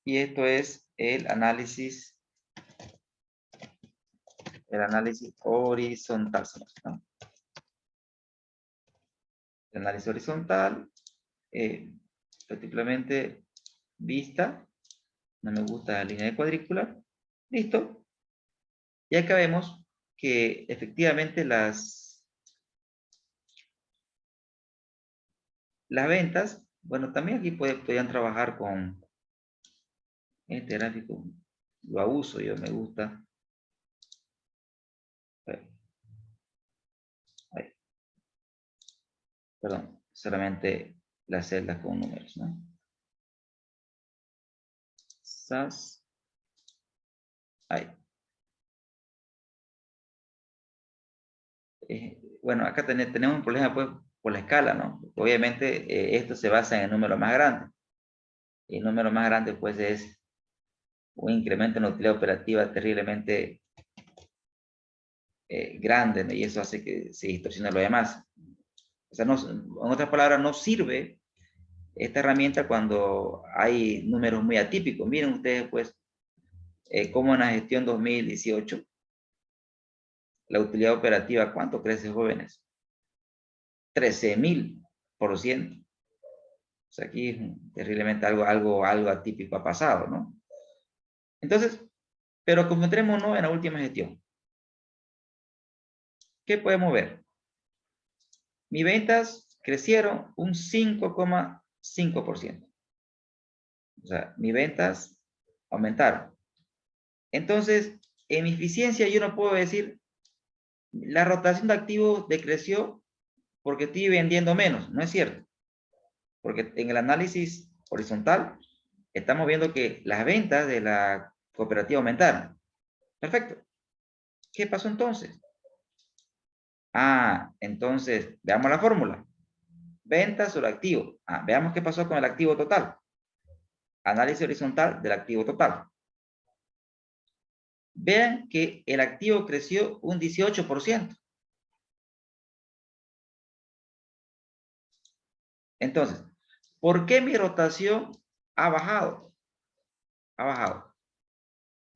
Y esto es el análisis horizontal, ¿no? El análisis horizontal, simplemente vista, no me gusta la línea de cuadrícula, listo. Y acá vemos que efectivamente las ventas, bueno, también aquí podían trabajar con este gráfico, lo uso, yo me gusta. Ahí. Perdón, solamente las celdas con números, ¿no? SAS. Ahí. Bueno, acá tenemos un problema pues por la escala, ¿no? Obviamente esto se basa en el número más grande. Y el número más grande pues es un incremento en la utilidad operativa terriblemente grande, ¿no? Y eso hace que se distorsione lo demás. O sea, en otras palabras, no sirve esta herramienta cuando hay números muy atípicos. Miren ustedes pues cómo en la gestión 2018 la utilidad operativa, ¿cuánto crece, jóvenes? 13,000%. O sea, aquí terriblemente algo atípico ha pasado, ¿no? Entonces, pero concentrémonos en la última gestión. ¿Qué podemos ver? Mis ventas crecieron un 5,5%. O sea, mis ventas aumentaron. Entonces, en mi eficiencia yo no puedo decir, la rotación de activos decreció porque estoy vendiendo menos. No es cierto. Porque en el análisis horizontal estamos viendo que las ventas de la cooperativa aumentaron. Perfecto. ¿Qué pasó entonces? Entonces, veamos la fórmula. Ventas sobre activo. Veamos qué pasó con el activo total. Análisis horizontal del activo total. Vean que el activo creció un 18%. Entonces, ¿por qué mi rotación ha bajado? Ha bajado.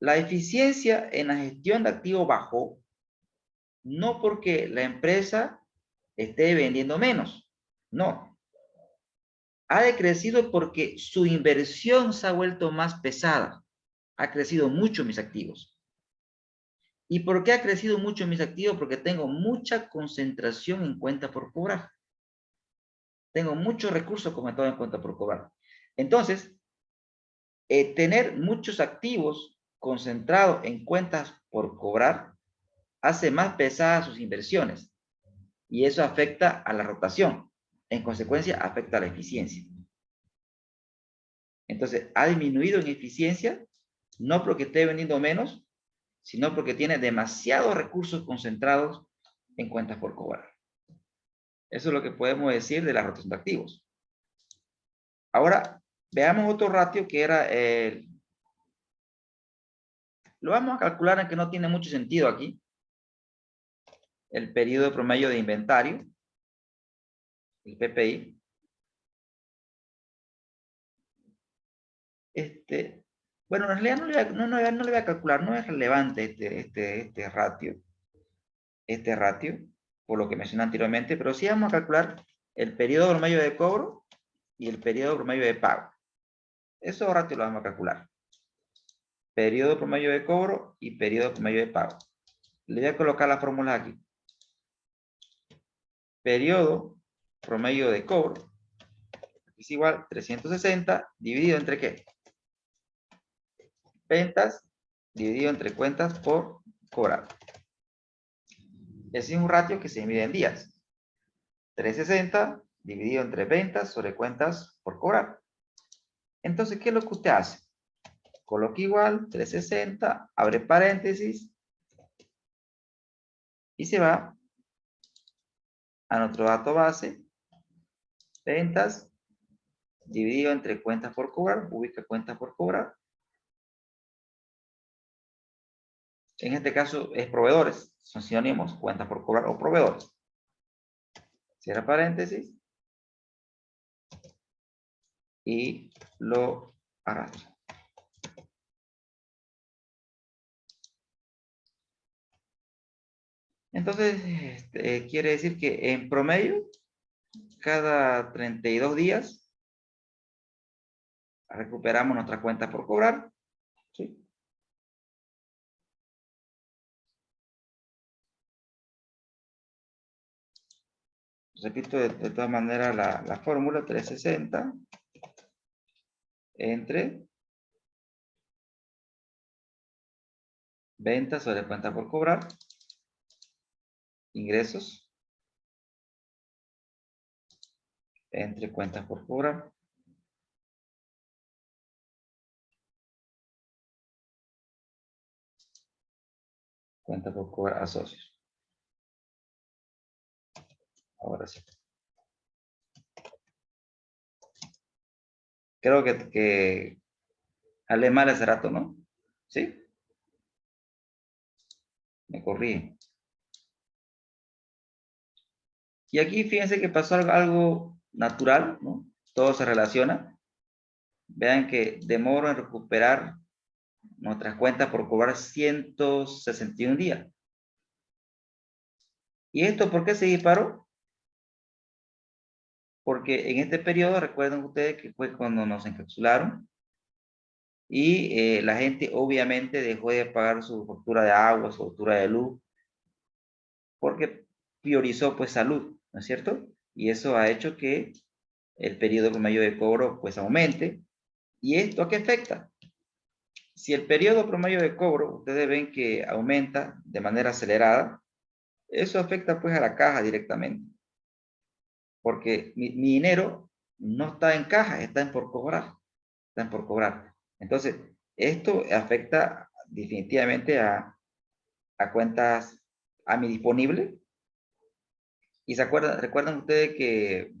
La eficiencia en la gestión de activo bajó, no porque la empresa esté vendiendo menos. No. Ha decrecido porque su inversión se ha vuelto más pesada. Ha crecido mucho mis activos. ¿Y por qué ha crecido mucho mis activos? Porque tengo mucha concentración en cuenta por cobrar. Tengo muchos recursos comentados en cuenta por cobrar. Entonces, tener muchos activos concentrados en cuentas por cobrar hace más pesadas sus inversiones. Y eso afecta a la rotación. En consecuencia, afecta a la eficiencia. Entonces, ha disminuido en eficiencia, no porque esté vendiendo menos, sino porque tiene demasiados recursos concentrados en cuentas por cobrar. Eso es lo que podemos decir de la rotación de activos. Ahora, veamos otro ratio que era lo vamos a calcular en que no tiene mucho sentido aquí. El periodo promedio de inventario, el PPI. Bueno, en realidad no le voy a calcular, no es relevante este ratio, por lo que mencioné anteriormente, pero sí vamos a calcular el periodo promedio de cobro y el periodo promedio de pago. Esos ratios los vamos a calcular. Periodo promedio de cobro y periodo promedio de pago. Le voy a colocar la fórmula aquí. Periodo promedio de cobro es igual 360 dividido entre ¿qué? Ventas dividido entre cuentas por cobrar. Ese es un ratio que se mide en días. 360 dividido entre ventas sobre cuentas por cobrar. Entonces, ¿qué es lo que usted hace? Coloca igual, 360, abre paréntesis, y se va a nuestro dato base, ventas, dividido entre cuentas por cobrar, ubica cuentas por cobrar. En este caso es proveedores, son sinónimos, cuentas por cobrar o proveedores. Cierra paréntesis y lo arrastra. Entonces, quiere decir que en promedio, cada 32 días, recuperamos nuestra cuenta por cobrar. ¿Sí? Repito de todas maneras la fórmula 360 entre ventas sobre cuenta por cobrar, ingresos entre cuentas por cobrar. Cuenta por cobrar a socios. Ahora sí. Creo que hablé mal hace rato, ¿no? ¿Sí? Me corrí. Y aquí fíjense que pasó algo natural, ¿no? Todo se relaciona. Vean que demoro en recuperar nuestras cuentas por cobrar 161 días. ¿Y esto por qué se disparó? Porque en este periodo, recuerden ustedes que fue cuando nos encapsularon y la gente obviamente dejó de pagar su factura de agua, su factura de luz, porque priorizó pues salud, ¿no es cierto? Y eso ha hecho que el periodo promedio de cobro pues aumente. ¿Y esto a qué afecta? Si el periodo promedio de cobro, ustedes ven que aumenta de manera acelerada, eso afecta pues a la caja directamente. Porque mi dinero no está en caja, está en por cobrar. Está en por cobrar. Entonces, esto afecta definitivamente a cuentas, a mi disponible. Y recuerdan ustedes que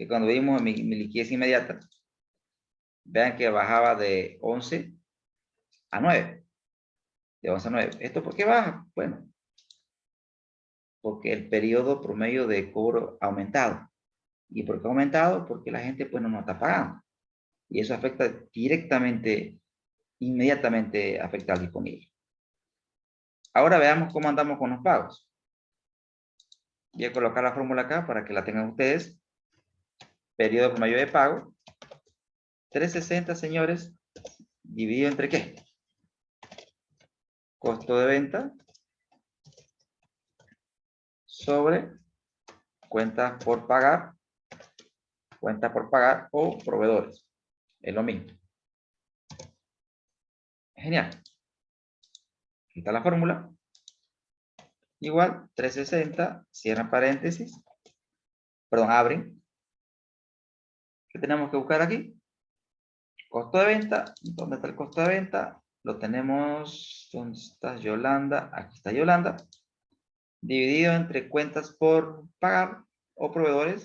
cuando vimos mi liquidez inmediata, vean que bajaba de 11 a 9. De 11 a 9. ¿Esto por qué baja? Bueno, porque el periodo promedio de cobro ha aumentado. ¿Y por qué ha aumentado? Porque la gente pues no nos está pagando. Y eso afecta directamente, inmediatamente afecta al disponible. Ahora veamos cómo andamos con los pagos. Voy a colocar la fórmula acá para que la tengan ustedes. Periodo promedio de pago. 360, señores, dividido entre ¿qué? Costo de venta sobre cuentas por pagar o proveedores. Es lo mismo. Genial. Aquí está la fórmula. Igual, 360, cierran paréntesis. Perdón, abren. ¿Qué tenemos que buscar aquí? Costo de venta. ¿Dónde está el costo de venta? Lo tenemos. ¿Dónde está Yolanda? Aquí está Yolanda. Dividido entre cuentas por pagar o proveedores.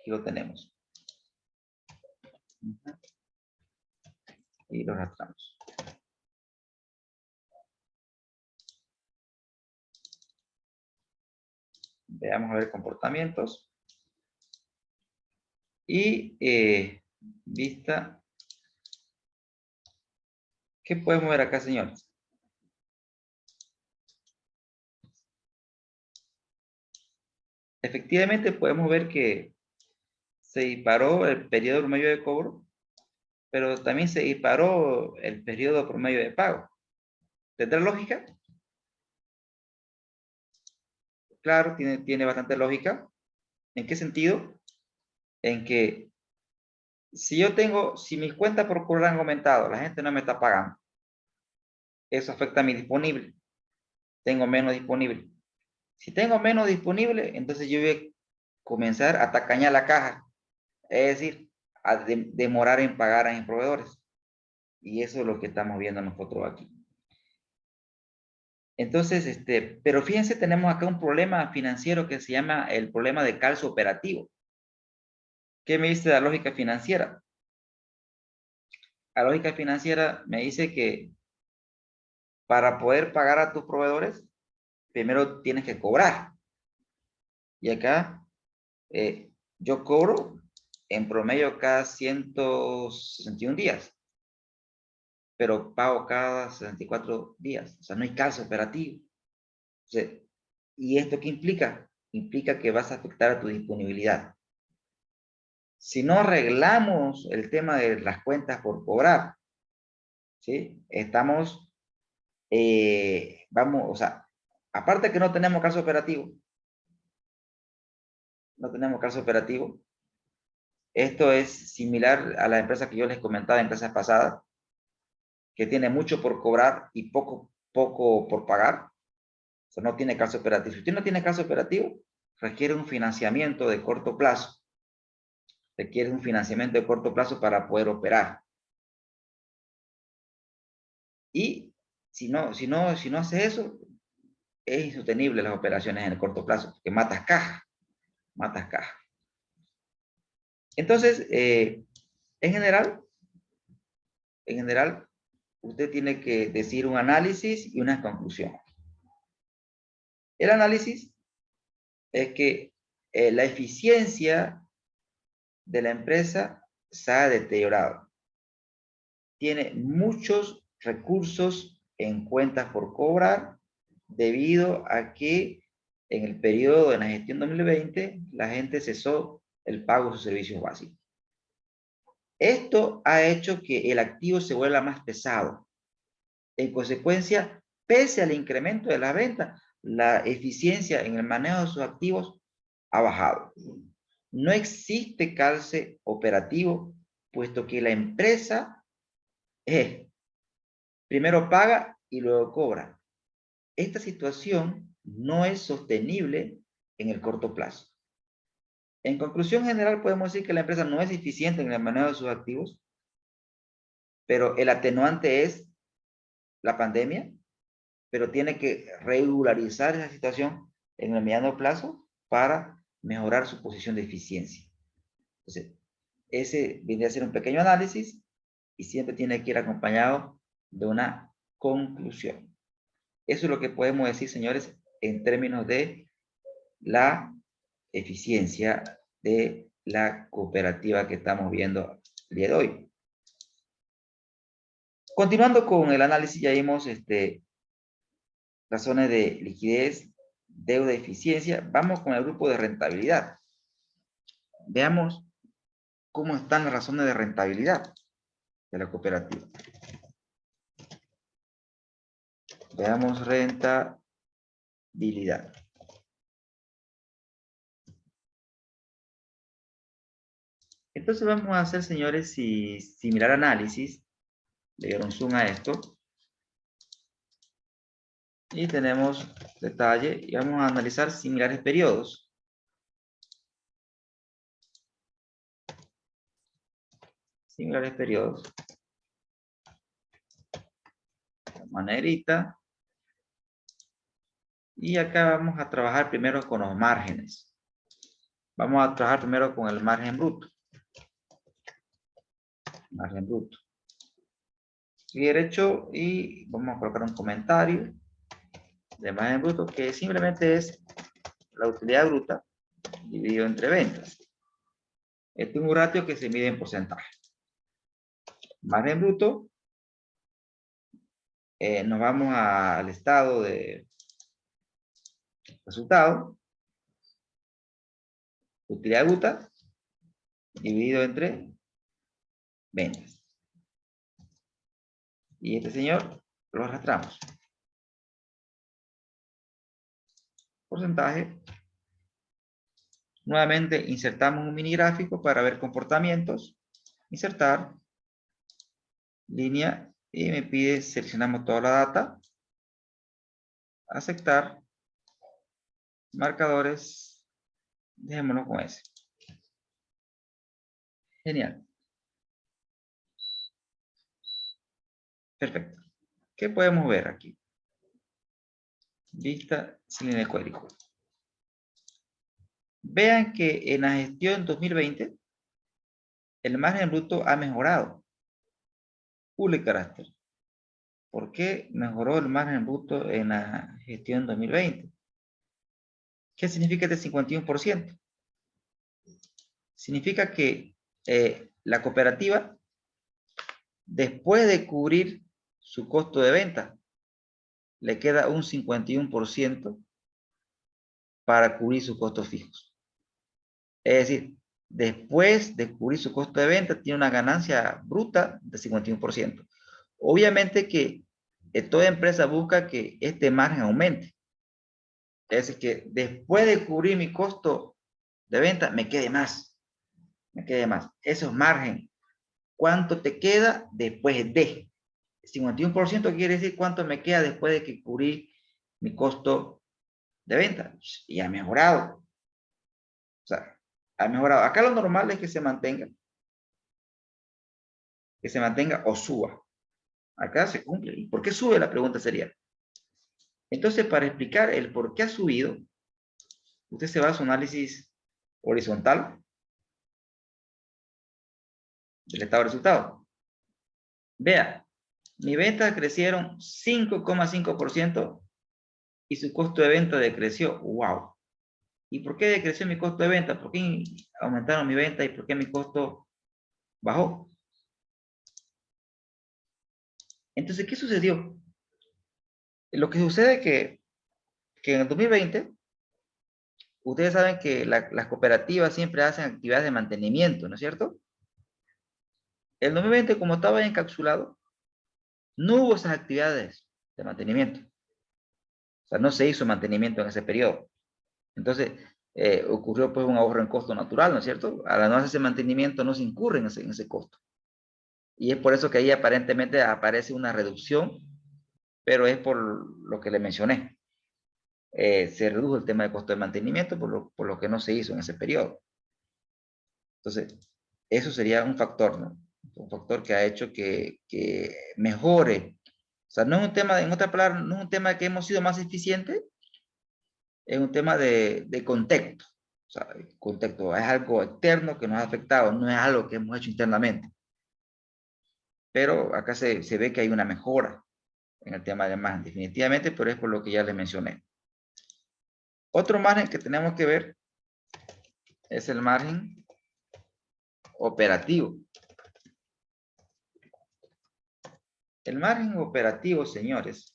Aquí lo tenemos. Y lo arrastramos. Veamos a ver comportamientos. Y vista. ¿Qué podemos ver acá, señores? Efectivamente podemos ver que se disparó el periodo promedio de cobro, pero también se disparó el periodo promedio de pago. ¿Tendrá lógica? Claro, tiene bastante lógica. ¿En qué sentido? En que si mis cuentas por cobrar han aumentado, la gente no me está pagando. Eso afecta a mi disponible. Tengo menos disponible. Si tengo menos disponible, entonces yo voy a comenzar a tacañar la caja. Es decir, a demorar en pagar a mis proveedores. Y eso es lo que estamos viendo nosotros aquí. Entonces, pero fíjense, tenemos acá un problema financiero que se llama el problema de calzo operativo. ¿Qué me dice la lógica financiera? La lógica financiera me dice que para poder pagar a tus proveedores, primero tienes que cobrar. Y acá yo cobro en promedio cada 161 días, pero pago cada 64 días. O sea, no hay calzo operativo. O sea, ¿y esto qué implica? Implica que vas a afectar a tu disponibilidad. Si no arreglamos el tema de las cuentas por cobrar, ¿sí? Vamos, o sea, aparte que no tenemos caso operativo, esto es similar a la empresa que yo les comentaba en clases pasadas, que tiene mucho por cobrar y poco por pagar. O sea, no tiene caso operativo. Si usted no tiene caso operativo, requiere un financiamiento de corto plazo requiere un financiamiento de corto plazo para poder operar. Y si no haces eso, es insostenible las operaciones en el corto plazo, porque matas caja. Entonces, en general, usted tiene que decir un análisis y una conclusión. El análisis es que la eficiencia de la empresa se ha deteriorado. Tiene muchos recursos en cuentas por cobrar debido a que en el periodo de la gestión 2020 la gente cesó el pago de sus servicios básicos. Esto ha hecho que el activo se vuelva más pesado. En consecuencia, pese al incremento de la venta, la eficiencia en el manejo de sus activos ha bajado. No existe calce operativo, puesto que la empresa primero paga y luego cobra. Esta situación no es sostenible en el corto plazo. En conclusión general, podemos decir que la empresa no es eficiente en el manejo de sus activos, pero el atenuante es la pandemia, pero tiene que regularizar esa situación en el mediano plazo para mejorar su posición de eficiencia. Entonces, ese viene a ser un pequeño análisis y siempre tiene que ir acompañado de una conclusión. Eso es lo que podemos decir, señores, en términos de la eficiencia de la cooperativa que estamos viendo el día de hoy. Continuando con el análisis, ya vimos razones de liquidez, deuda, eficiencia. Vamos con el grupo de rentabilidad. Veamos cómo están las razones de rentabilidad de la cooperativa. Veamos rentabilidad. Entonces vamos a hacer, señores, similar análisis. Le dieron zoom a esto. Y tenemos detalle y vamos a analizar similares periodos. Similares periodos. Manerita. Y acá vamos a trabajar primero con los márgenes. Vamos a trabajar primero con el margen bruto. Margen bruto. Clic derecho y vamos a colocar un comentario de margen bruto que simplemente es la utilidad bruta dividido entre ventas. Este es un ratio que se mide en porcentaje. Margen bruto. Nos vamos al estado de resultado. Utilidad bruta dividido entre ventas. Y este señor lo arrastramos. Porcentaje. Nuevamente insertamos un mini gráfico para ver comportamientos. Insertar. Línea. Y me pide, seleccionamos toda la data. Aceptar. Marcadores. Dejémoslo con ese. Genial. Perfecto. ¿Qué podemos ver aquí? Vista sin línea de código. Vean que en la gestión 2020 el margen bruto ha mejorado. Public carácter. ¿Por qué mejoró el margen bruto en la gestión 2020? ¿Qué significa este 51%? Significa que la cooperativa, después de cubrir su costo de venta, le queda un 51% para cubrir sus costos fijos. Es decir, después de cubrir su costo de venta, tiene una ganancia bruta de 51%. Obviamente que toda empresa busca que este margen aumente. Es decir, que después de cubrir mi costo de venta, me quede más. Me quede más. Eso es margen. ¿Cuánto te queda después de? 51% quiere decir cuánto me queda después de que cubrí mi costo de venta. Y ha mejorado. O sea, ha mejorado. Acá lo normal es que se mantenga o suba. Acá se cumple. ¿Y por qué sube? La pregunta sería. Entonces, para explicar el por qué ha subido, usted se va a su análisis horizontal del estado de resultado. Vea, mis ventas crecieron 5,5% y su costo de venta decreció. ¡Wow! ¿Y por qué decreció mi costo de venta? ¿Por qué aumentaron mi venta y por qué mi costo bajó? Entonces, ¿qué sucedió? Lo que sucede es que en el 2020, ustedes saben que las cooperativas siempre hacen actividades de mantenimiento, ¿no es cierto? El 2020, como estaba encapsulado, no hubo esas actividades de mantenimiento. O sea, no se hizo mantenimiento en ese periodo. Entonces, ocurrió pues un ahorro en costo natural, ¿no es cierto? Al no hacerse mantenimiento no se incurre en ese costo. Y es por eso que ahí aparentemente aparece una reducción, pero es por lo que le mencioné. Se redujo el tema de costo de mantenimiento por lo que no se hizo en ese periodo. Entonces, eso sería un factor, ¿no? Un factor que ha hecho que mejore. O sea, no es un tema, en otras palabras, no es un tema de que hemos sido más eficientes, es un tema de contexto. O sea, el contexto es algo externo que nos ha afectado, no es algo que hemos hecho internamente. Pero acá se ve que hay una mejora en el tema de margen, definitivamente, pero es por lo que ya les mencioné. Otro margen que tenemos que ver es el margen operativo. El margen operativo, señores,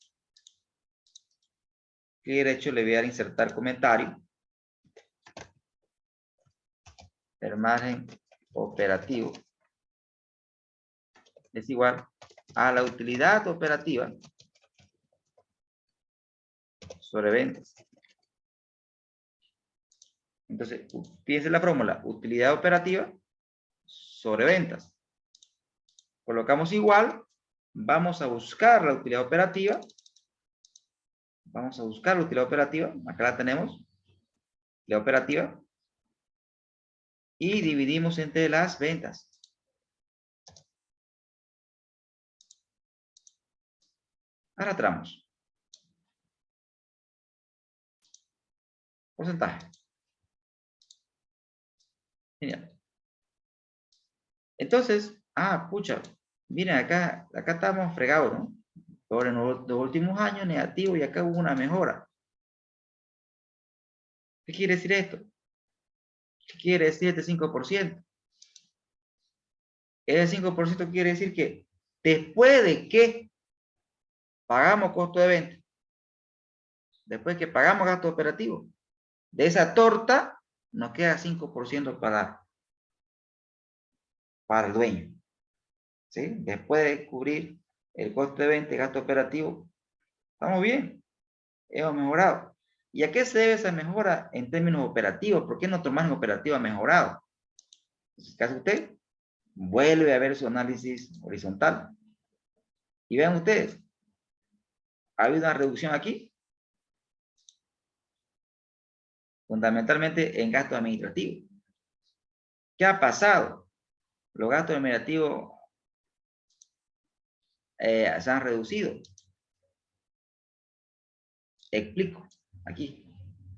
clic derecho le voy a dar insertar comentario. El margen operativo es igual a la utilidad operativa sobre ventas. Entonces, fíjense la fórmula, utilidad operativa sobre ventas. Colocamos igual, vamos a buscar la utilidad operativa. Vamos a buscar la utilidad operativa, acá la tenemos, la operativa, y dividimos entre las ventas. Arrastramos. Porcentaje. Genial. Entonces, pucha, miren acá estamos fregados, ¿no? Ahora en los últimos años negativo y acá hubo una mejora. ¿Qué quiere decir esto? ¿Qué quiere decir este 5%? Ese 5% quiere decir que después de que pagamos costo de venta, después que pagamos gasto operativo, de esa torta nos queda 5% para el dueño. ¿Sí? Después de cubrir el costo de venta y gasto operativo, estamos bien, hemos mejorado. ¿Y a qué se debe esa mejora en términos operativos? ¿Por qué nuestro margen operativo ha mejorado? ¿Qué hace usted? Vuelve a ver su análisis horizontal. Y vean ustedes, ¿ha habido una reducción aquí? Fundamentalmente en gasto administrativo. ¿Qué ha pasado? Los gastos administrativos se han reducido. Explico aquí.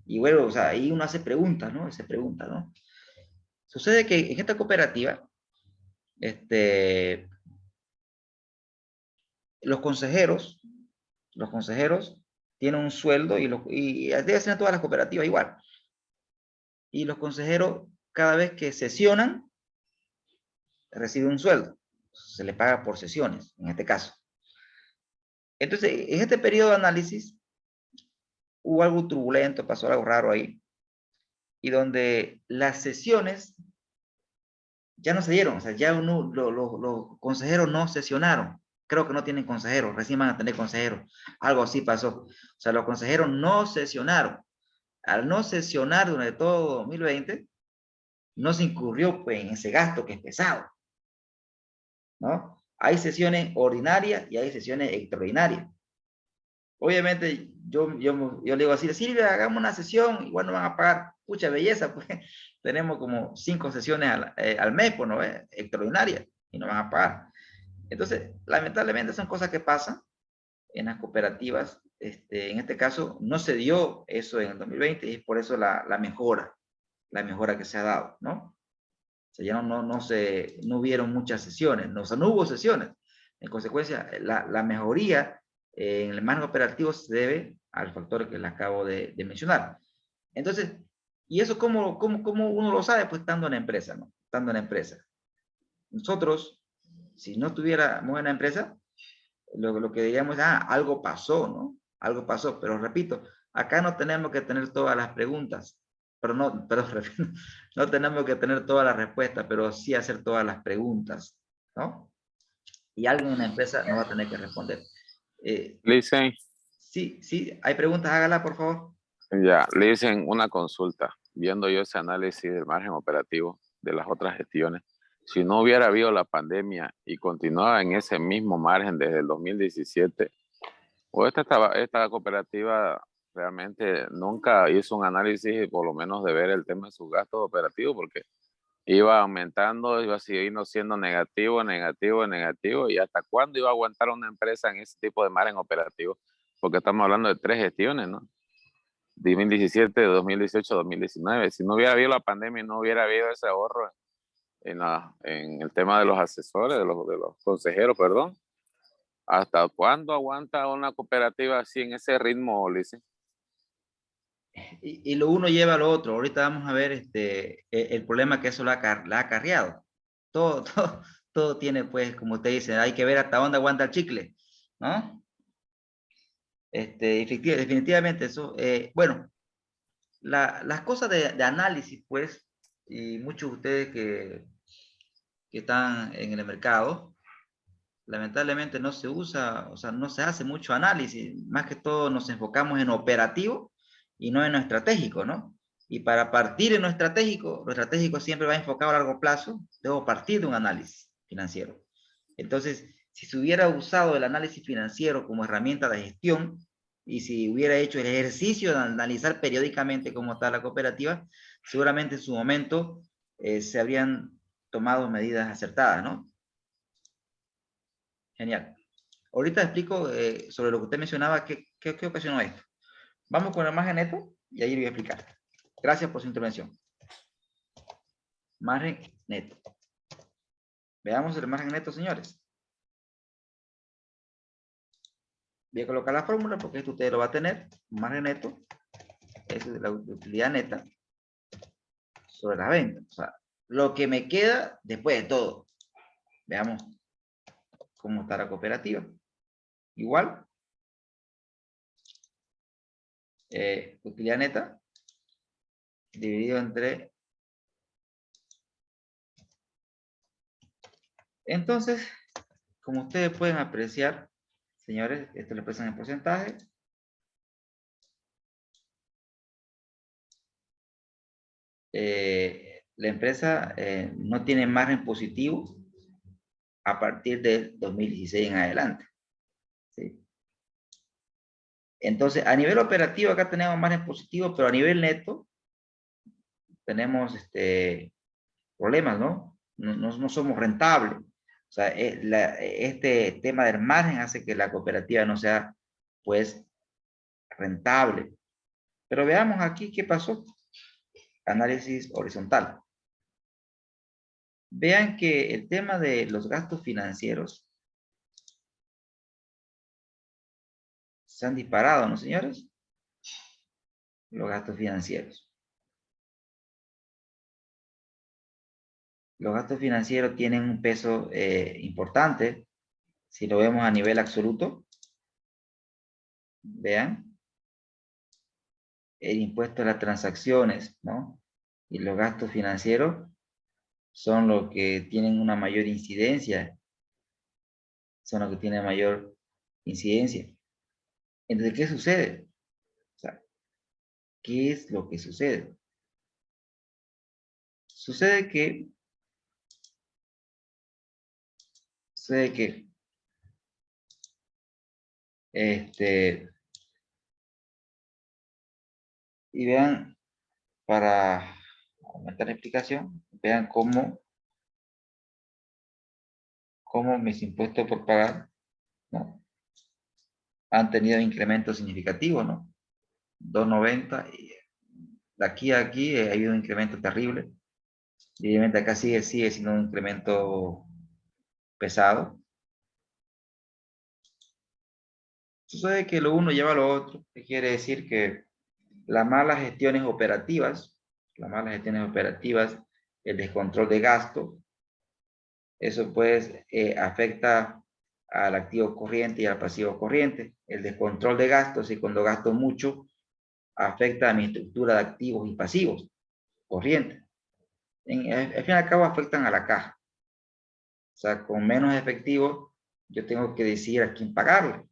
Y bueno, o sea, ahí uno hace preguntas, ¿no? Se pregunta, ¿no? Sucede que en esta cooperativa, los consejeros tienen un sueldo y debe ser en todas las cooperativas igual. Y los consejeros, cada vez que sesionan, reciben un sueldo. Se les paga por sesiones, en este caso. Entonces, en este periodo de análisis, hubo algo turbulento, pasó algo raro ahí, y donde las sesiones ya no se dieron, o sea, ya los consejeros no sesionaron. Creo que no tienen consejeros, recién van a tener consejeros. Algo así pasó. O sea, los consejeros no sesionaron. Al no sesionar durante todo 2020, no se incurrió pues, en ese gasto que es pesado, ¿no? Hay sesiones ordinarias y hay sesiones extraordinarias. Obviamente, yo le digo así, Silvia, hagamos una sesión, igual no van a pagar, mucha belleza, pues, tenemos como 5 sesiones al mes, pues, ¿no? Extraordinarias, y nos van a pagar. Entonces, lamentablemente son cosas que pasan en las cooperativas. En este caso, no se dio eso en el 2020 y es por eso la mejora que se ha dado, ¿no? O sea, ya no hubieron muchas sesiones, o sea, no hubo sesiones. En consecuencia, la mejoría en el margen operativo se debe al factor que le acabo de mencionar. Entonces, ¿y eso cómo uno lo sabe? Pues estando en la empresa, ¿no? Estando en la empresa. Nosotros, si no estuviéramos en la empresa, lo que diríamos es, algo pasó, ¿no? Algo pasó, pero repito, acá no tenemos que tener todas las preguntas, pero no tenemos que tener todas las respuestas, pero sí hacer todas las preguntas, ¿no? Y alguien en la empresa nos va a tener que responder. Listen, Sí, hay preguntas, hágala, por favor. ya, listen, una consulta. Viendo yo ese análisis del margen operativo de las otras gestiones, si no hubiera habido la pandemia y continuaba en ese mismo margen desde el 2017, o esta cooperativa realmente nunca hizo un análisis, por lo menos de ver el tema de sus gastos operativos, porque iba aumentando, iba siguiendo siendo negativo, negativo, negativo, y hasta cuándo iba a aguantar una empresa en ese tipo de margen operativo, porque estamos hablando de 3 gestiones, ¿no? 2017, 2018, 2019. Si no hubiera habido la pandemia y no hubiera habido ese ahorro en el tema de los asesores, de los consejeros, perdón, ¿hasta cuándo aguanta una cooperativa así en ese ritmo, Ulises? Y lo uno lleva a lo otro. Ahorita vamos a ver el problema que eso le ha acarreado. Todo, todo tiene, pues, como usted dice, hay que ver hasta dónde aguanta el chicle, ¿no? Definitivamente eso. Bueno, las cosas de análisis, pues, y muchos de ustedes que están en el mercado, lamentablemente no se usa, o sea, no se hace mucho análisis. Más que todo nos enfocamos en operativo y no en lo estratégico, ¿no? Y para partir en lo estratégico siempre va enfocado a largo plazo, debo partir de un análisis financiero. Entonces, si se hubiera usado el análisis financiero como herramienta de gestión y si hubiera hecho el ejercicio de analizar periódicamente cómo está la cooperativa, seguramente en su momento se habrían tomado medidas acertadas, ¿no? Genial. Ahorita explico sobre lo que usted mencionaba, qué ocasionó esto. Vamos con el margen neto y ahí le voy a explicar. Gracias por su intervención. Margen neto. Veamos el margen neto, señores. Voy a colocar la fórmula porque esto usted lo va a tener. Margen neto es la utilidad neta sobre la venta. O sea, lo que me queda después de todo. Veamos cómo está la cooperativa. Igual. Utilidad neta dividido entre... Entonces, como ustedes pueden apreciar, señores, esto lo expresan en porcentaje. La empresa no tiene margen positivo a partir del 2016 en adelante. ¿Sí? Entonces, a nivel operativo acá tenemos margen positivo, pero a nivel neto tenemos problemas, ¿no? No somos rentables. O sea, este tema del margen hace que la cooperativa no sea, pues, rentable. Pero veamos aquí qué pasó. Análisis horizontal. Vean que el tema de los gastos financieros se han disparado, ¿no, señores? Los gastos financieros. Los gastos financieros tienen un peso importante. Si lo vemos a nivel absoluto, vean, el impuesto a las transacciones, ¿no? Y los gastos financieros son los que tienen una mayor incidencia, son los que tienen mayor incidencia. Entonces, ¿qué sucede? O sea, ¿qué es lo que sucede? Sucede que y vean, para Aumentar la explicación. Vean cómo mis impuestos por pagar, ¿no?, han tenido incrementos significativos, ¿no? 2.90. Y de aquí a aquí ha habido un incremento terrible. Y obviamente acá sigue siendo un incremento pesado. Sucede que lo uno lleva a lo otro. ¿Qué quiere decir? Que las malas gestiones operativas, el descontrol de gasto, eso pues afecta al activo corriente y al pasivo corriente. El descontrol de gastos, y cuando gasto mucho, afecta a mi estructura de activos y pasivos corrientes. Al fin y al cabo afectan a la caja. O sea, con menos efectivo, yo tengo que decidir a quién pagarle.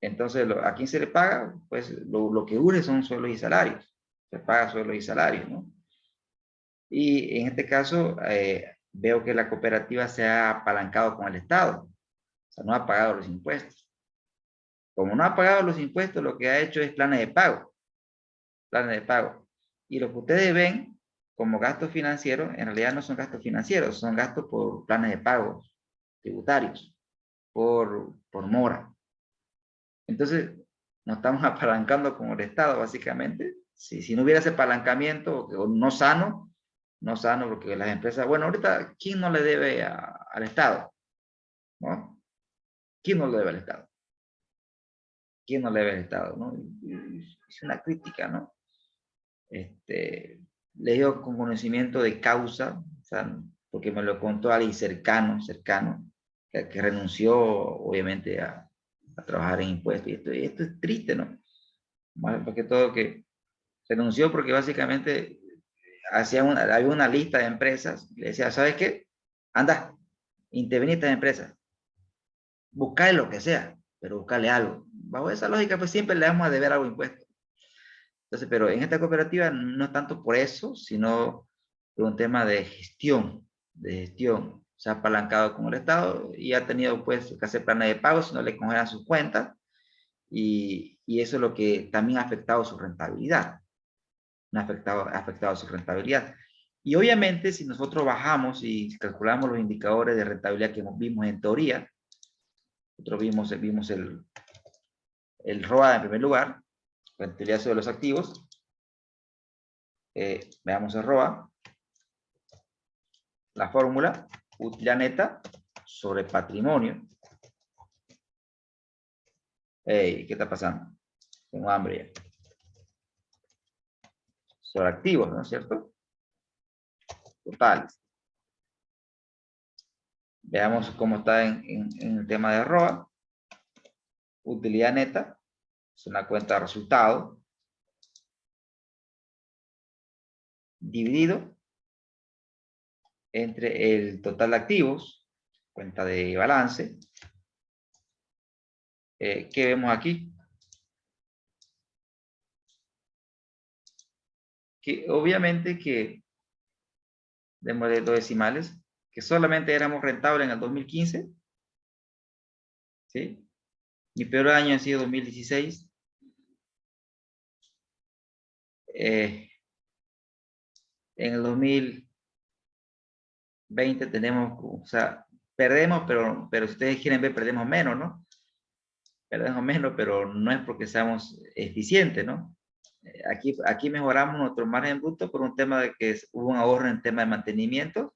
Entonces, ¿a quién se le paga? Pues lo que urge son sueldos y salarios. Se paga sueldos y salarios, ¿no? Y en este caso, veo que la cooperativa se ha apalancado con el Estado. O sea, no ha pagado los impuestos. Como no ha pagado los impuestos, lo que ha hecho es planes de pago. Planes de pago. Y lo que ustedes ven como gastos financieros, en realidad no son gastos financieros, son gastos por planes de pago tributarios, por mora. Entonces, nos estamos apalancando con el Estado, básicamente. Si no hubiera ese apalancamiento, o no sano, porque las empresas, bueno, ahorita, ¿quién no le debe al Estado? ¿No? ¿Quién no le debe al Estado? ¿Quién no le debe al Estado? ¿No? Es una crítica, ¿no? Le digo con conocimiento de causa, o sea, porque me lo contó alguien cercano, que renunció, obviamente, a trabajar en impuestos. Y esto es triste, ¿no? Más que todo que renunció porque básicamente había una lista de empresas, le decía, ¿sabes qué? Anda, intervení estas empresas, buscale lo que sea, pero buscale algo. Bajo esa lógica, pues siempre le vamos a deber algo de impuestos. Entonces, pero en esta cooperativa no es tanto por eso, sino por un tema de gestión, Se ha apalancado con el Estado y ha tenido pues que hacer planes de pago si no le congelan sus cuentas, y eso es lo que también ha afectado su rentabilidad. Ha afectado su rentabilidad. Y obviamente, si nosotros bajamos y calculamos los indicadores de rentabilidad que vimos en teoría, nosotros vimos el ROA en primer lugar, rentabilidad sobre los activos. Veamos el ROA, la fórmula, utilidad neta sobre patrimonio. ¿Qué está pasando? Tengo hambre ya. Sobre activos, ¿no es cierto? Totales. Veamos cómo está en el tema de ROA. Utilidad neta es una cuenta de resultados dividido entre el total de activos, cuenta de balance. ¿Qué vemos aquí? Que obviamente que, démosle dos decimales, que solamente éramos rentables en el 2015, ¿sí? Mi peor año ha sido 2016. En el 2020 tenemos, o sea, perdemos, pero si ustedes quieren ver, perdemos menos, ¿no? Perdemos menos, pero no es porque seamos eficientes, ¿no? Aquí mejoramos nuestro margen bruto por un tema de que hubo un ahorro en tema de mantenimiento.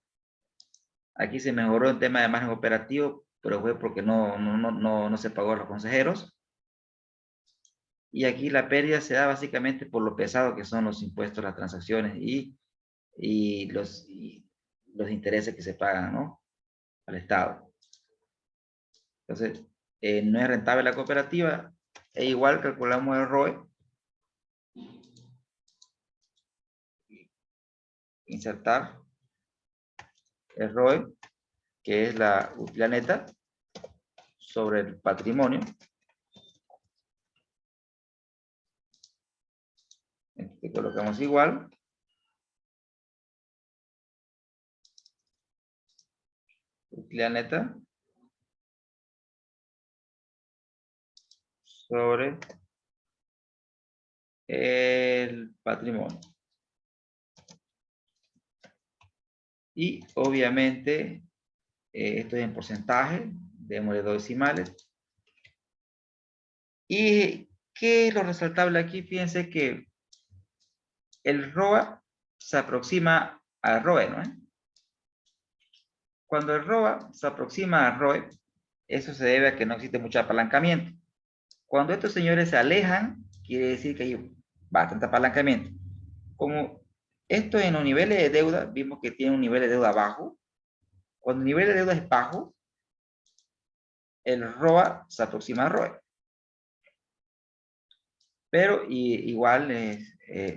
Aquí se mejoró en tema de margen operativo, pero fue porque no se pagó a los consejeros. Y aquí la pérdida se da básicamente por lo pesado que son los impuestos, las transacciones y los intereses que se pagan, ¿no?, al Estado. Entonces, no es rentable la cooperativa. E igual calculamos el ROE. Insertar el ROE, que es la utilidad neta sobre el patrimonio. Entonces, colocamos igual. Utilidad neta sobre el patrimonio. Y obviamente, esto es en porcentaje, démosle 2 decimales. ¿Y qué es lo resaltable aquí? Fíjense que el ROA se aproxima al ROE, ¿no? Cuando el ROA se aproxima al ROE, eso se debe a que no existe mucho apalancamiento. Cuando estos señores se alejan, quiere decir que hay bastante apalancamiento. Como esto en los niveles de deuda, vimos que tiene un nivel de deuda bajo. Cuando el nivel de deuda es bajo, el ROA se aproxima al ROE. Pero igual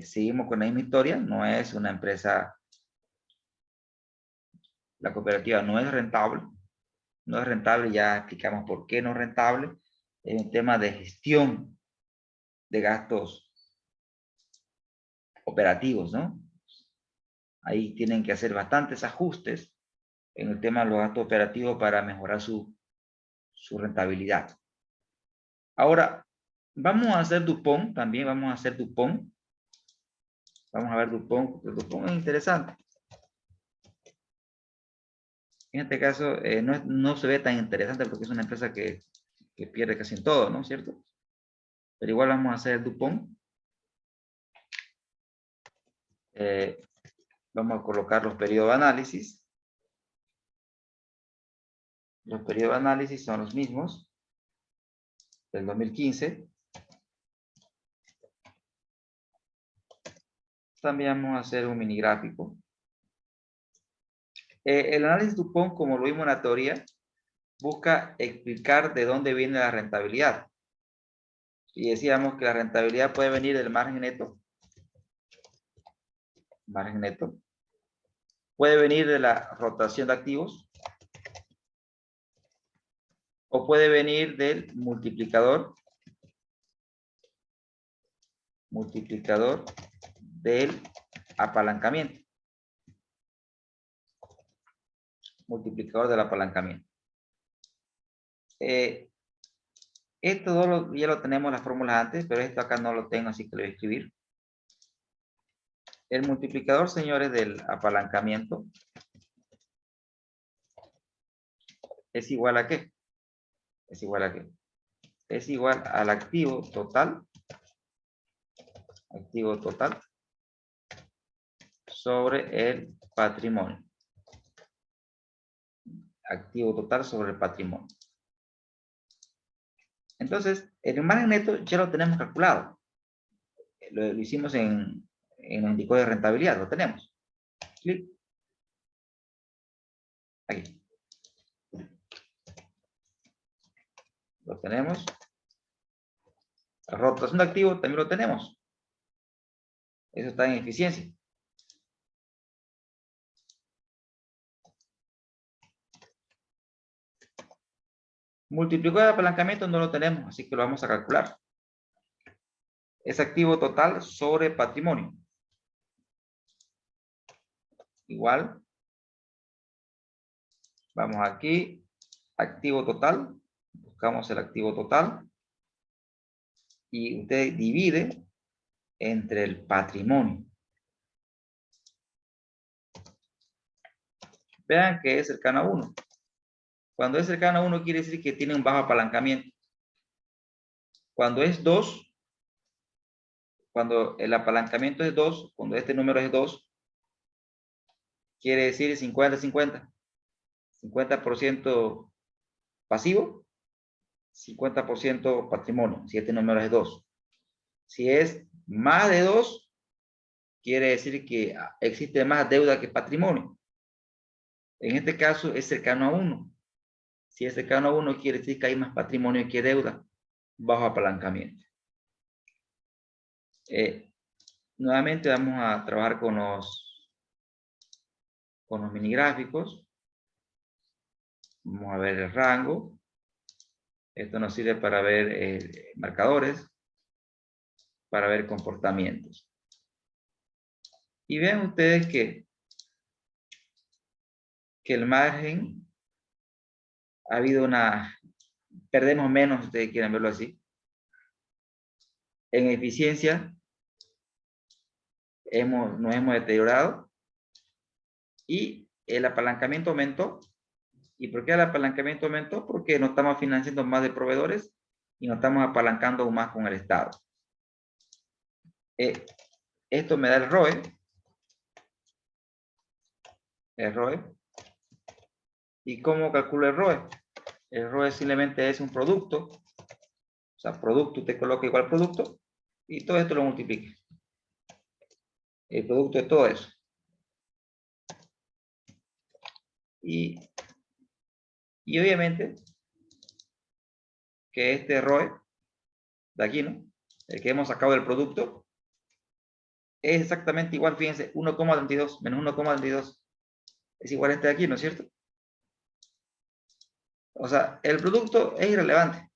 seguimos con la misma historia, no es una empresa, la cooperativa no es rentable, ya explicamos por qué no es rentable, es un tema de gestión de gastos operativos, ¿no? Ahí tienen que hacer bastantes ajustes en el tema de los gastos operativos para mejorar su rentabilidad. Ahora, vamos a hacer Dupont, también vamos a hacer Dupont. Vamos a ver Dupont, porque Dupont es interesante. En este caso, no se ve tan interesante porque es una empresa que pierde casi en todo, ¿no es cierto? Pero igual vamos a hacer Dupont. Vamos a colocar los periodos de análisis. Los periodos de análisis son los mismos del 2015. También vamos a hacer un mini gráfico. El análisis Dupont, como lo vimos en la teoría, busca explicar de dónde viene la rentabilidad. Y decíamos que la rentabilidad puede venir del margen neto. Margen neto. Puede venir de la rotación de activos. O puede venir del multiplicador. Multiplicador del apalancamiento. Multiplicador del apalancamiento. Esto ya lo tenemos las fórmulas antes, pero esto acá no lo tengo, así que lo voy a escribir. El multiplicador, señores, del apalancamiento es igual a ¿qué? Es igual a ¿qué? Es igual al activo total sobre el patrimonio. Activo total sobre el patrimonio. Entonces, el margen neto ya lo tenemos calculado. Lo hicimos en los indicadores de rentabilidad, lo tenemos. Clic. Aquí. Lo tenemos. La rotación de activos también lo tenemos. Eso está en eficiencia. Multiplicador de apalancamiento no lo tenemos, así que lo vamos a calcular. Es activo total sobre patrimonio. Igual. Vamos aquí. Activo total. Buscamos el activo total. Y usted divide entre el patrimonio. Vean que es cercano a 1. Cuando es cercano a 1 quiere decir que tiene un bajo apalancamiento. Cuando es 2, cuando el apalancamiento es 2, cuando este número es 2, quiere decir 50-50. 50% pasivo, 50% patrimonio, si este número es 2. Si es más de 2, quiere decir que existe más deuda que patrimonio. En este caso es cercano a 1. Si es cercano a 1, quiere decir que hay más patrimonio que deuda, bajo apalancamiento. Nuevamente vamos a trabajar con los mini gráficos. Vamos a ver el rango. Esto nos sirve para ver marcadores, para ver comportamientos. Y vean ustedes que el margen ha habido perdemos menos, si ustedes quieren verlo así. En eficiencia nos hemos deteriorado. Y el apalancamiento aumentó. ¿Y por qué el apalancamiento aumentó? Porque nos estamos financiando más de proveedores y nos estamos apalancando aún más con el Estado. Esto me da el ROE. El ROE. ¿Y cómo calculo el ROE? El ROE simplemente es un producto. O sea, producto, usted coloca igual producto y todo esto lo multiplica. El producto de todo eso. Y obviamente que este ROE de aquí, ¿no? El que hemos sacado del producto es exactamente igual, fíjense, 1,32 menos 1,32 es igual a este de aquí, ¿no es cierto? O sea, el producto es irrelevante.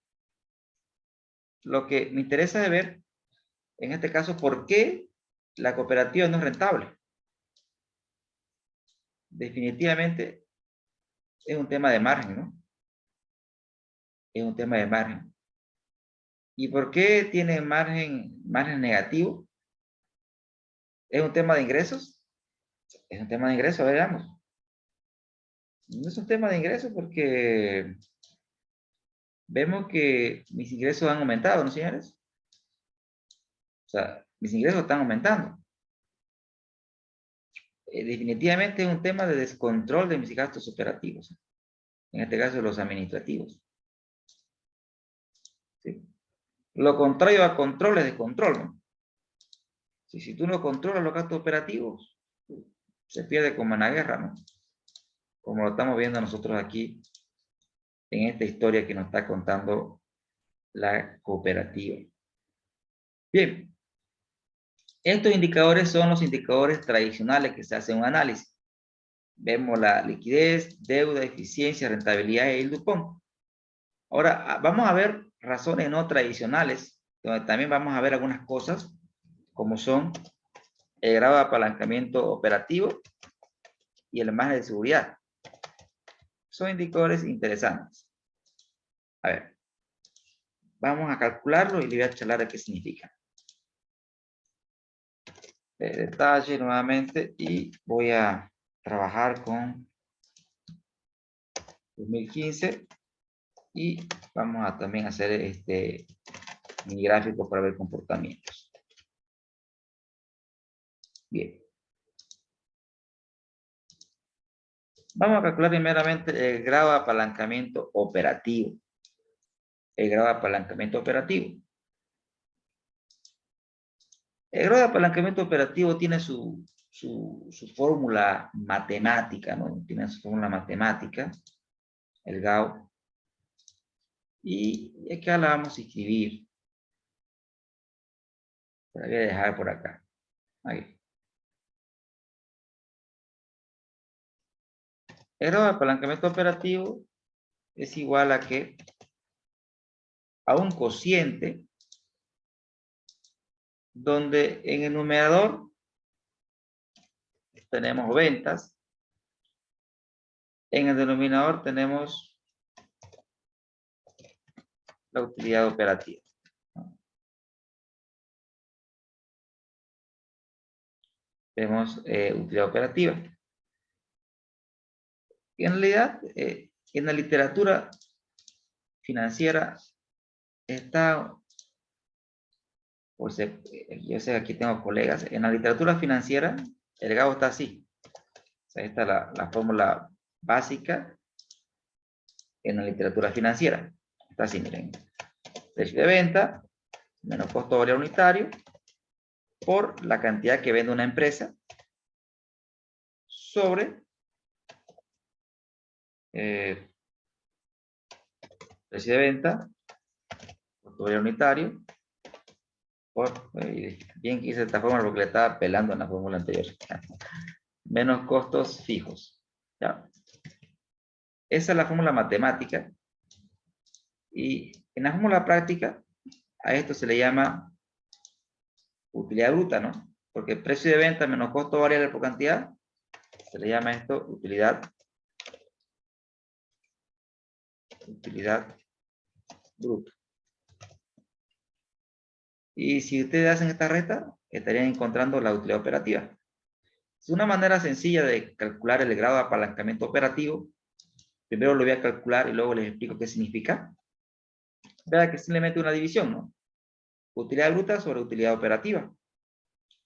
Lo que me interesa es ver, en este caso, por qué la cooperativa no es rentable. Definitivamente es un tema de margen, ¿no? Es un tema de margen. ¿Y por qué tiene margen negativo? ¿Es un tema de ingresos? Es un tema de ingresos, veamos. No es un tema de ingresos porque vemos que mis ingresos han aumentado, ¿no, señores? O sea, mis ingresos están aumentando. Definitivamente es un tema de descontrol de mis gastos operativos. En este caso, los administrativos. ¿Sí? Lo contrario a control es descontrol, ¿no? Si tú no controlas los gastos operativos, se pierde como en la guerra, ¿no? Como lo estamos viendo nosotros aquí en esta historia que nos está contando la cooperativa. Bien, estos indicadores son los indicadores tradicionales que se hacen un análisis. Vemos la liquidez, deuda, eficiencia, rentabilidad y el Dupont. Ahora, vamos a ver razones no tradicionales, donde también vamos a ver algunas cosas, como son el grado de apalancamiento operativo y el margen de seguridad. Son indicadores interesantes. A ver, vamos a calcularlo y le voy a charlar de qué significa. Detalle nuevamente y voy a trabajar con 2015 y vamos a también hacer mi gráfico para ver comportamientos. Bien. Vamos a calcular primeramente el grado de apalancamiento operativo. El grado de apalancamiento operativo. El grado de apalancamiento operativo tiene su fórmula matemática, ¿no? Tiene su fórmula matemática, el GAO. Y acá la vamos a escribir. La voy a dejar por acá. Ahí. El grado de apalancamiento operativo es igual a que a un cociente donde en el numerador tenemos ventas, en el denominador tenemos la utilidad operativa. Tenemos utilidad operativa. Y en realidad, en la literatura financiera está, pues yo sé que aquí tengo colegas, en la literatura financiera el GAO está así. O sea, esta es la fórmula básica en la literatura financiera. Está así, miren. Precio de venta menos costo variable unitario por la cantidad que vende una empresa sobre precio de venta, costo variable unitario, por, bien que hice esta fórmula porque le estaba pelando en la fórmula anterior, menos costos fijos. ¿Ya? Esa es la fórmula matemática. Y en la fórmula práctica, a esto se le llama utilidad bruta, ¿no? Porque precio de venta menos costo variable por cantidad, se le llama esto utilidad bruta. Y si ustedes hacen esta resta, estarían encontrando la utilidad operativa. Es una manera sencilla de calcular el grado de apalancamiento operativo. Primero lo voy a calcular y luego les explico qué significa. Vea que es simplemente una división, ¿no? Utilidad bruta sobre utilidad operativa.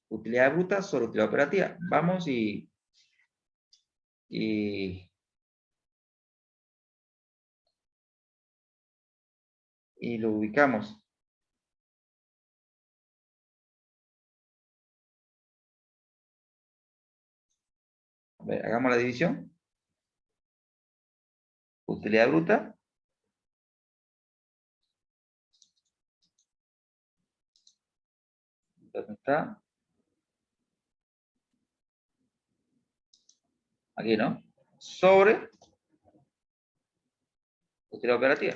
Utilidad bruta sobre utilidad operativa. Vamos y lo ubicamos. A ver, hagamos la división. Utilidad bruta. ¿Dónde está? Aquí, ¿no? Sobre utilidad operativa.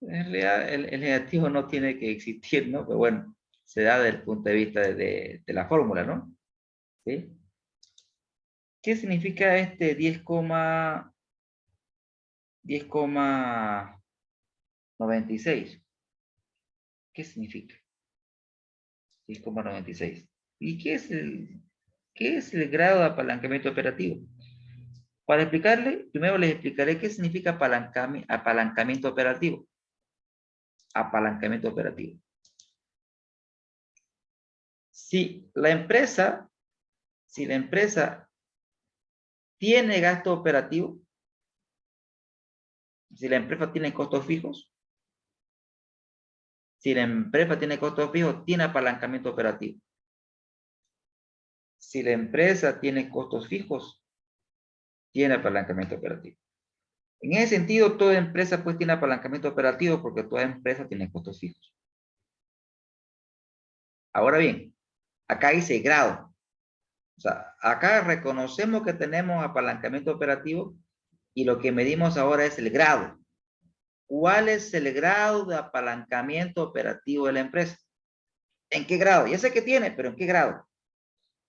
En realidad, el negativo no tiene que existir, ¿no? Pero bueno, se da desde el punto de vista de la fórmula, ¿no? ¿Sí? ¿Qué significa este 10,96? ¿Qué significa? 10,96. ¿Y qué es el grado de apalancamiento operativo? Para explicarle, primero les explicaré qué significa apalancamiento operativo. Apalancamiento operativo. Si la empresa tiene gasto operativo, si la empresa tiene costos fijos, tiene apalancamiento operativo. Si la empresa tiene costos fijos, tiene apalancamiento operativo. En ese sentido, toda empresa pues tiene apalancamiento operativo porque toda empresa tiene costos fijos. Ahora bien, acá dice grado. O sea, acá reconocemos que tenemos apalancamiento operativo y lo que medimos ahora es el grado. ¿Cuál es el grado de apalancamiento operativo de la empresa? ¿En qué grado? Ya sé que tiene, pero ¿en qué grado?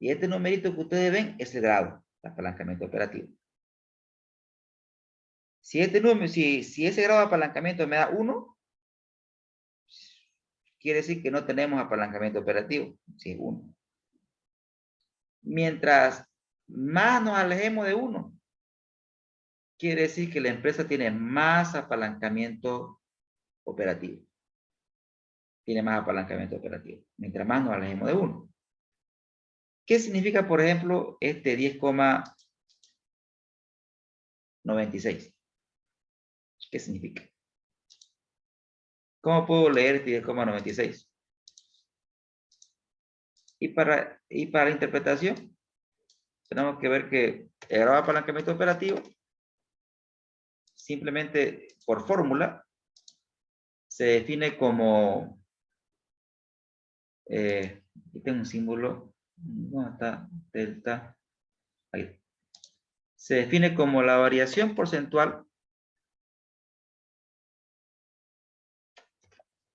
Y este numerito que ustedes ven es el grado de apalancamiento operativo. Si ese grado de apalancamiento me da 1, quiere decir que no tenemos apalancamiento operativo. Si es 1. Mientras más nos alejemos de 1, quiere decir que la empresa tiene más apalancamiento operativo. Tiene más apalancamiento operativo. Mientras más nos alejemos de 1. ¿Qué significa, por ejemplo, este 10,96? ¿Qué significa? ¿Cómo puedo leer este 10,96? Y para la interpretación, tenemos que ver que el grado de apalancamiento operativo, simplemente por fórmula, se define como, aquí tengo un símbolo, ¿dónde está? Delta, ahí. Se define como la variación porcentual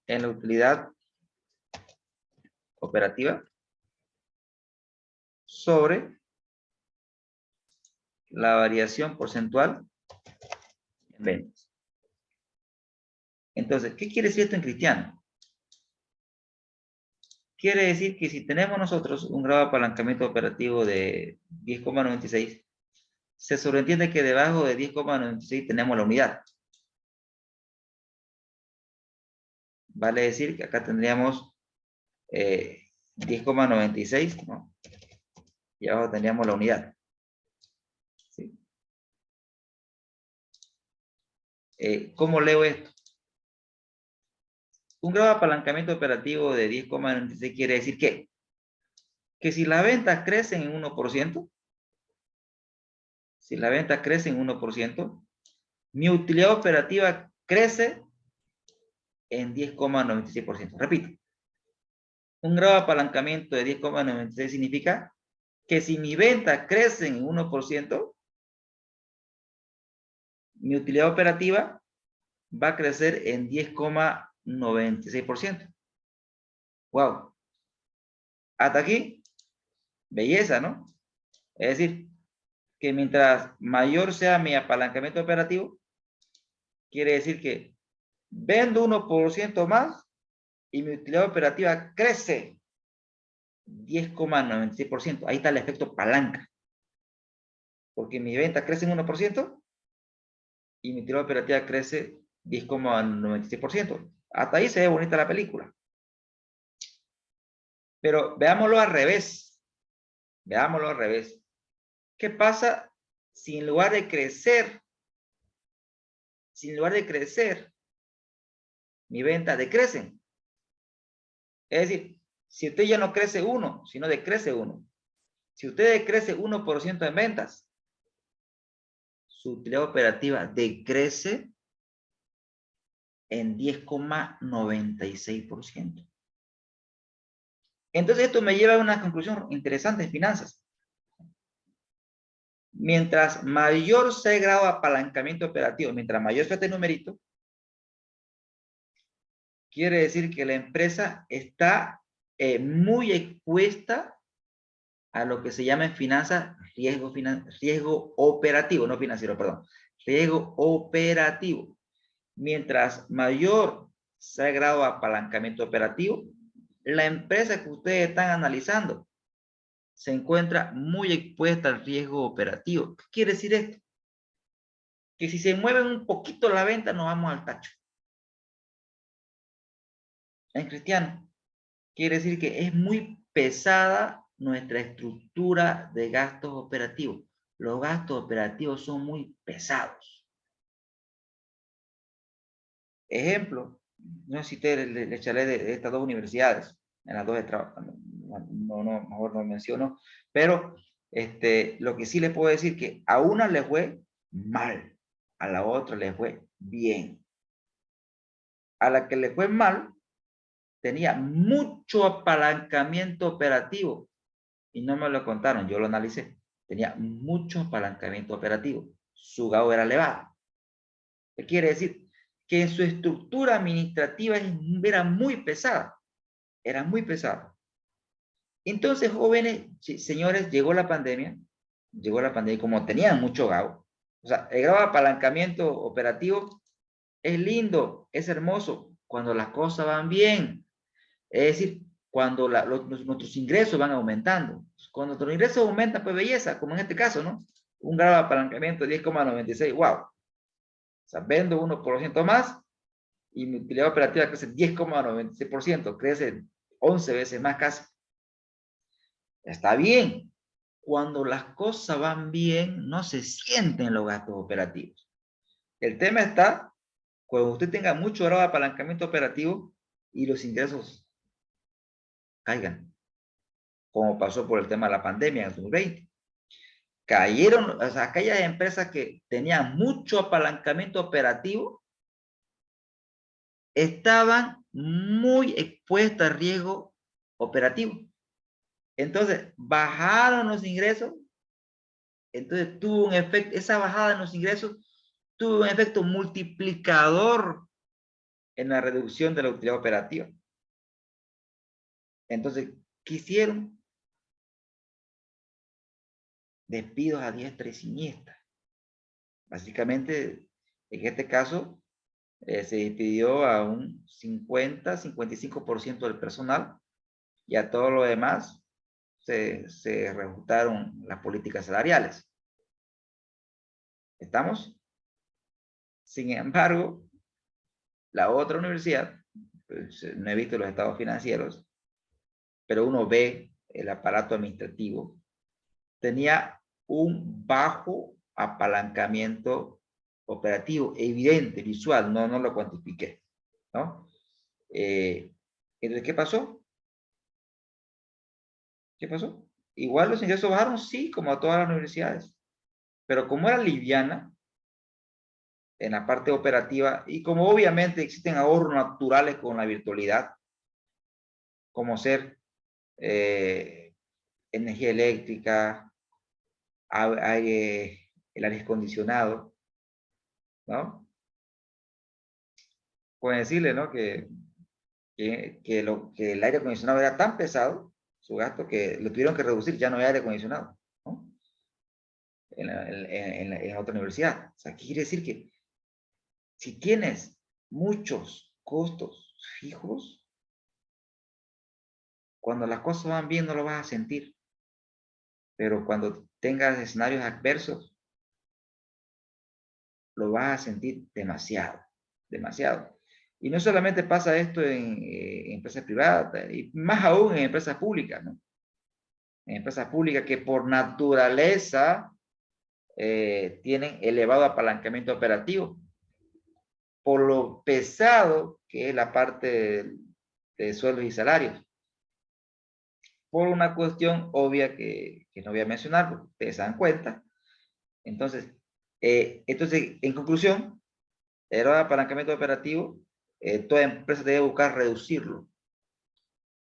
en la utilidad operativa sobre la variación porcentual en ventas. Entonces, ¿qué quiere decir esto en cristiano? Quiere decir que si tenemos nosotros un grado de apalancamiento operativo de 10,96, se sobreentiende que debajo de 10,96 tenemos la unidad. Vale decir que acá tendríamos 10,96, ¿no? Y abajo tendríamos la unidad. ¿Sí? ¿Cómo leo esto? Un grado de apalancamiento operativo de 10,96 quiere decir que si las ventas crecen en 1%, si las ventas crecen en 1%, mi utilidad operativa crece en 10,96%. Repito, un grado de apalancamiento de 10,96 significa que si mi venta crece en 1%, mi utilidad operativa va a crecer en 10,96%. Wow. Hasta aquí, belleza, ¿no? Es decir, que mientras mayor sea mi apalancamiento operativo, quiere decir que vendo 1% más y mi utilidad operativa crece 10,96%. Ahí está el efecto palanca. Porque mi venta crece en 1% y mi utilidad operativa crece 10,96%. Hasta ahí se ve bonita la película. Pero veámoslo al revés. Veámoslo al revés. ¿Qué pasa si en lugar de crecer, mi venta decrecen? Es decir, si usted ya no crece 1, sino decrece 1. Si usted decrece 1% en ventas, su utilidad operativa decrece en 10,96%. Entonces esto me lleva a una conclusión interesante en finanzas. Mientras mayor sea el grado de apalancamiento operativo, mientras mayor sea este numerito, quiere decir que la empresa está muy expuesta a lo que se llama en finanzas riesgo operativo, no financiero, perdón, riesgo operativo. Mientras mayor sea el grado de apalancamiento operativo, la empresa que ustedes están analizando se encuentra muy expuesta al riesgo operativo. ¿Qué quiere decir esto? Que si se mueve un poquito la venta, nos vamos al tacho. En cristiano, quiere decir que es muy pesada nuestra estructura de gastos operativos. Los gastos operativos son muy pesados. Ejemplo, no sé si te le echaré de estas dos universidades, en las dos de trabajo, mejor no menciono, pero lo que sí les puedo decir que a una le fue mal, a la otra le fue bien. A la que le fue mal, tenía mucho apalancamiento operativo y no me lo contaron, yo lo analicé. Tenía mucho apalancamiento operativo. Su GAO era elevado. ¿Qué quiere decir? Que en su estructura administrativa era muy pesada. Era muy pesada. Entonces, jóvenes, señores, llegó la pandemia. Llegó la pandemia y como tenían mucho GAO, o sea, el grado de apalancamiento operativo es lindo, es hermoso cuando las cosas van bien. Es decir, cuando nuestros ingresos van aumentando. Cuando nuestros ingresos aumentan, pues belleza, como en este caso, ¿no? Un grado de apalancamiento de 10,96, wow. O sea, vendo 1% más y mi utilidad operativa crece 10,96%, crece 11 veces más casi. Está bien. Cuando las cosas van bien, no se sienten los gastos operativos. El tema está cuando usted tenga mucho grado de apalancamiento operativo y los ingresos caigan, como pasó por el tema de la pandemia en el 2020. Cayeron, o sea, aquellas empresas que tenían mucho apalancamiento operativo estaban muy expuestas a riesgo operativo. Entonces, bajaron los ingresos, entonces tuvo un efecto, esa bajada en los ingresos tuvo un efecto multiplicador en la reducción de la utilidad operativa. Entonces, ¿qué hicieron? Despidos a diestra y siniestra. Básicamente, en este caso, se despidió a un 50-55% del personal y a todo lo demás se reajustaron las políticas salariales. ¿Estamos? Sin embargo, la otra universidad, pues, no he visto los estados financieros, pero uno ve el aparato administrativo, tenía un bajo apalancamiento operativo, evidente, visual, no lo cuantifiqué, ¿no? Entonces, ¿qué pasó? ¿Qué pasó? Igual los ingresos bajaron, sí, como a todas las universidades, pero como era liviana en la parte operativa y como obviamente existen ahorros naturales con la virtualidad, como ser energía eléctrica, aire, el aire acondicionado, ¿no? Pueden decirle, ¿no? Que el aire acondicionado era tan pesado, su gasto, que lo tuvieron que reducir, ya no hay aire acondicionado, ¿no? en otra universidad. O sea, ¿qué quiere decir? Que si tienes muchos costos fijos, cuando las cosas van bien no lo vas a sentir, pero cuando tengas escenarios adversos, lo vas a sentir demasiado, demasiado. Y no solamente pasa esto en empresas privadas, y más aún en empresas públicas, ¿no? En empresas públicas que por naturaleza tienen elevado apalancamiento operativo, por lo pesado que es la parte de sueldos y salarios, por una cuestión obvia que no voy a mencionar, porque ustedes se dan cuenta. Entonces, en conclusión, el apalancamiento operativo, toda empresa debe buscar reducirlo.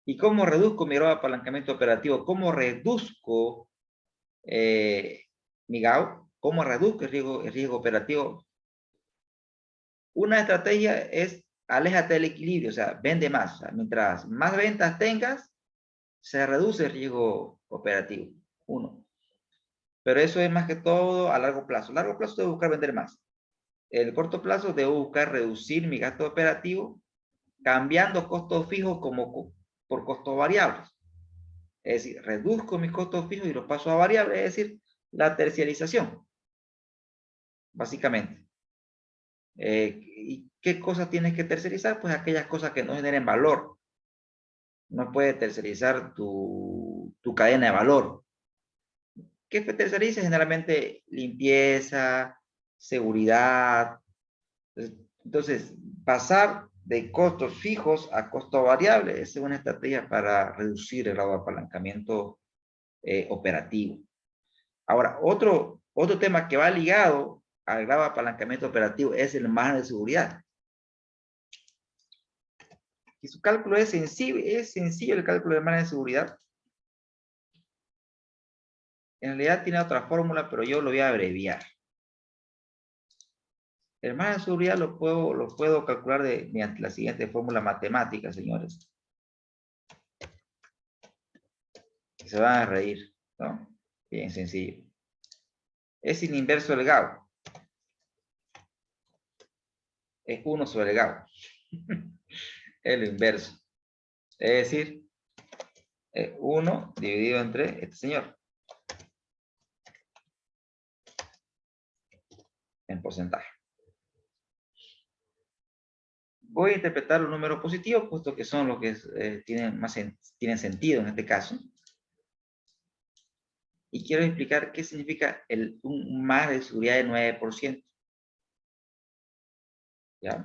¿Y cómo reduzco mi apalancamiento operativo? ¿Cómo reduzco mi GAU? ¿Cómo reduzco el riesgo operativo? Una estrategia es aléjate del equilibrio, o sea, vende más. O sea, mientras más ventas tengas, se reduce el riesgo operativo. Uno. Pero eso es más que todo a largo plazo. A largo plazo debo buscar vender más. En el corto plazo debo buscar reducir mi gasto operativo cambiando costos fijos como por costos variables. Es decir, reduzco mis costos fijos y los paso a variables, es decir, la terciarización, básicamente. ¿Y qué cosas tienes que tercerizar? Pues aquellas cosas que no generen valor. No puedes tercerizar tu cadena de valor. ¿Qué terceriza? Generalmente limpieza, seguridad. Entonces, pasar de costos fijos a costos variables es una estrategia para reducir el grado de apalancamiento operativo. Ahora, otro tema que va ligado al grado de apalancamiento operativo es el margen de seguridad. Y su cálculo es sencillo el cálculo del margen de seguridad. En realidad tiene otra fórmula, pero yo lo voy a abreviar. El margen de seguridad lo puedo calcular mediante la siguiente fórmula matemática, señores. Y se van a reír, ¿no? Bien sencillo. Es el inverso del GAU. Es 1 sobre el GAU. Es lo inverso. Es decir, 1 dividido entre este señor. En porcentaje. Voy a interpretar los números positivos, puesto que son los que tienen sentido en este caso. Y quiero explicar qué significa un margen de seguridad de 9%. ¿Ya?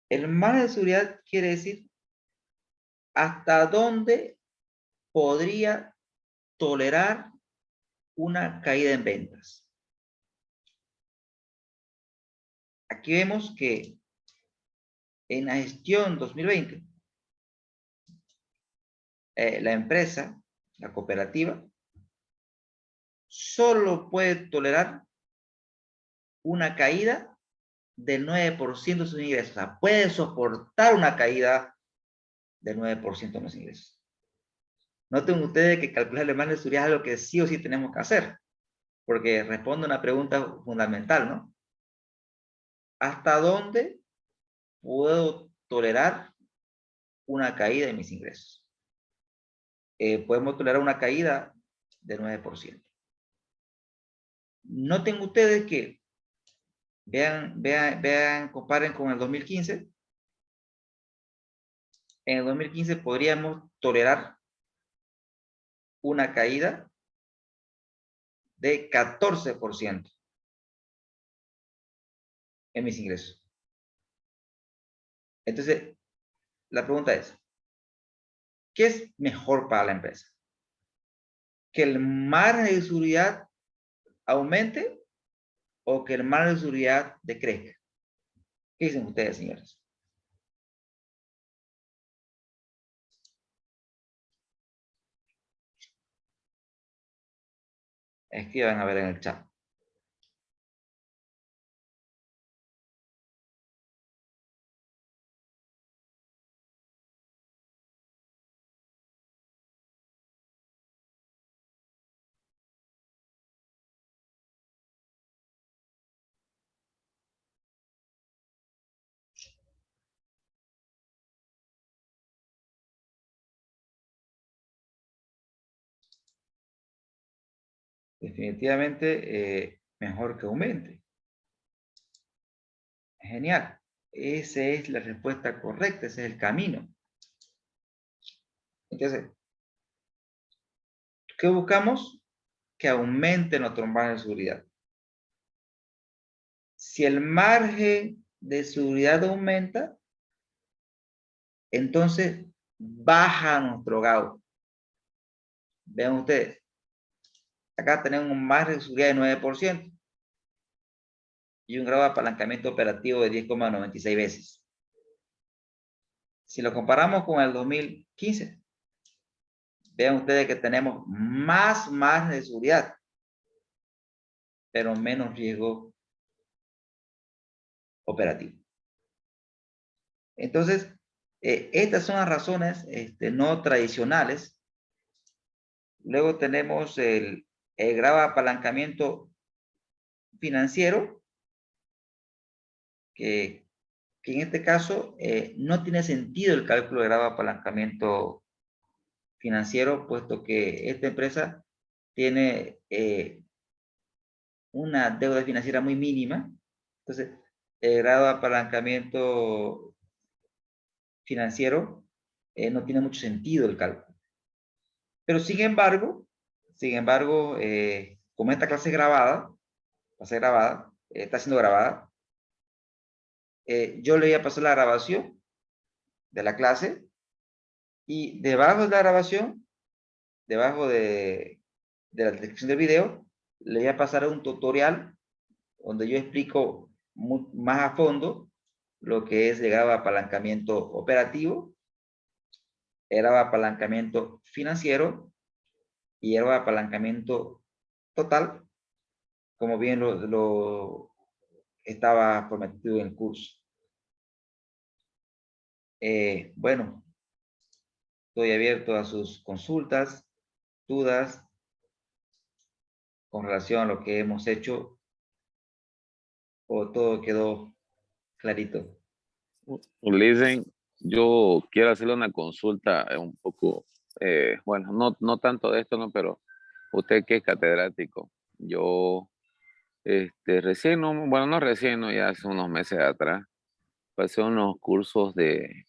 El margen de seguridad quiere decir hasta dónde podría tolerar una caída en ventas. Aquí vemos que en la gestión 2020, la empresa, la cooperativa, solo puede tolerar una caída del 9% de sus ingresos. O sea, puede soportar una caída del 9% de los ingresos. Noten ustedes que calcular el margen de seguridad es algo que sí o sí tenemos que hacer, porque responde a una pregunta fundamental, ¿no? ¿Hasta dónde puedo tolerar una caída en mis ingresos? Podemos tolerar una caída del 9%. Noten ustedes que, comparen con el 2015. En el 2015 podríamos tolerar una caída de 14% en mis ingresos. Entonces, la pregunta es, ¿qué es mejor para la empresa? ¿Que el margen de seguridad aumente o que el margen de seguridad decrezca? ¿Qué dicen ustedes, señores? Escriban a ver en el chat. definitivamente mejor que aumente. Genial. Esa es la respuesta correcta, ese es el camino. Entonces, ¿qué buscamos? Que aumente nuestro margen de seguridad. Si el margen de seguridad aumenta, entonces baja nuestro GAU. Vean ustedes, acá tenemos un margen de seguridad de 9% y un grado de apalancamiento operativo de 10,96 veces. Si lo comparamos con el 2015, vean ustedes que tenemos más margen de seguridad, pero menos riesgo operativo. Entonces, estas son las razones no tradicionales. Luego tenemos el grado de apalancamiento financiero, que en este caso no tiene sentido el cálculo de grado de apalancamiento financiero, puesto que esta empresa tiene una deuda financiera muy mínima. Entonces, el grado de apalancamiento financiero no tiene mucho sentido el cálculo. Pero sin embargo, como esta clase es grabada, va a ser grabada, está siendo grabada, yo le voy a pasar la grabación de la clase y debajo de la grabación, debajo de la descripción del video, le voy a pasar un tutorial donde yo explico más a fondo lo que es el grado de apalancamiento operativo, el grado de apalancamiento financiero y el grado de apalancamiento total, como bien lo estaba prometido en el curso. Bueno, estoy abierto a sus consultas, dudas con relación a lo que hemos hecho, o todo quedó clarito. Listen, yo quiero hacerle una consulta un poco, bueno, no tanto de esto, no, pero usted que es catedrático, yo recién, no, bueno, no recién, no, ya hace unos meses atrás, pasé unos cursos de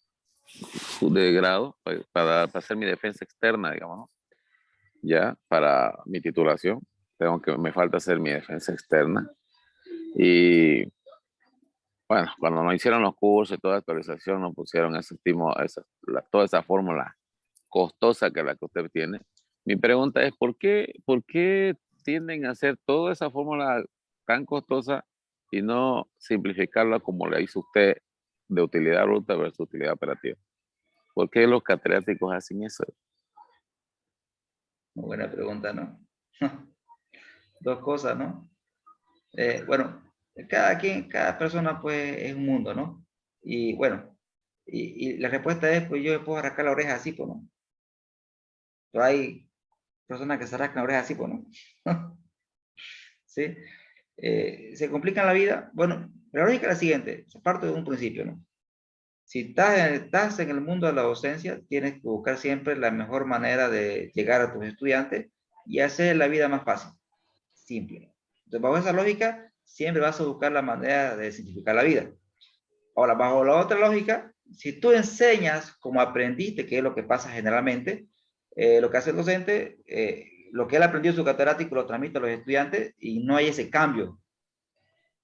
grado para hacer mi defensa externa, digamos, ¿no? Ya, para mi titulación, me falta hacer mi defensa externa. Y bueno, cuando nos hicieron los cursos y toda actualización, nos pusieron toda esa fórmula costosa que la que usted tiene. Mi pregunta es, por qué tienden a hacer toda esa fórmula tan costosa y no simplificarla como la hizo usted de utilidad bruta versus utilidad operativa? ¿Por qué los catedráticos hacen eso? Muy buena pregunta, ¿no? Dos cosas, ¿no? Bueno, cada persona pues es un mundo, ¿no? Y bueno, y la respuesta es, pues yo me puedo arrancar la oreja así, pues no. Pero hay personas que se arrancan la oreja así, pues no. ¿Sí? Se complican la vida. Bueno, la lógica es la siguiente, se parte de un principio, ¿no? Si estás en el mundo de la docencia, tienes que buscar siempre la mejor manera de llegar a tus estudiantes y hacer la vida más fácil, simple. Entonces, bajo esa lógica, siempre vas a buscar la manera de simplificar la vida. Ahora, bajo la otra lógica, si tú enseñas como aprendiste, que es lo que pasa generalmente, lo que hace el docente, lo que él aprendió en su catedrático lo transmite a los estudiantes y no hay ese cambio.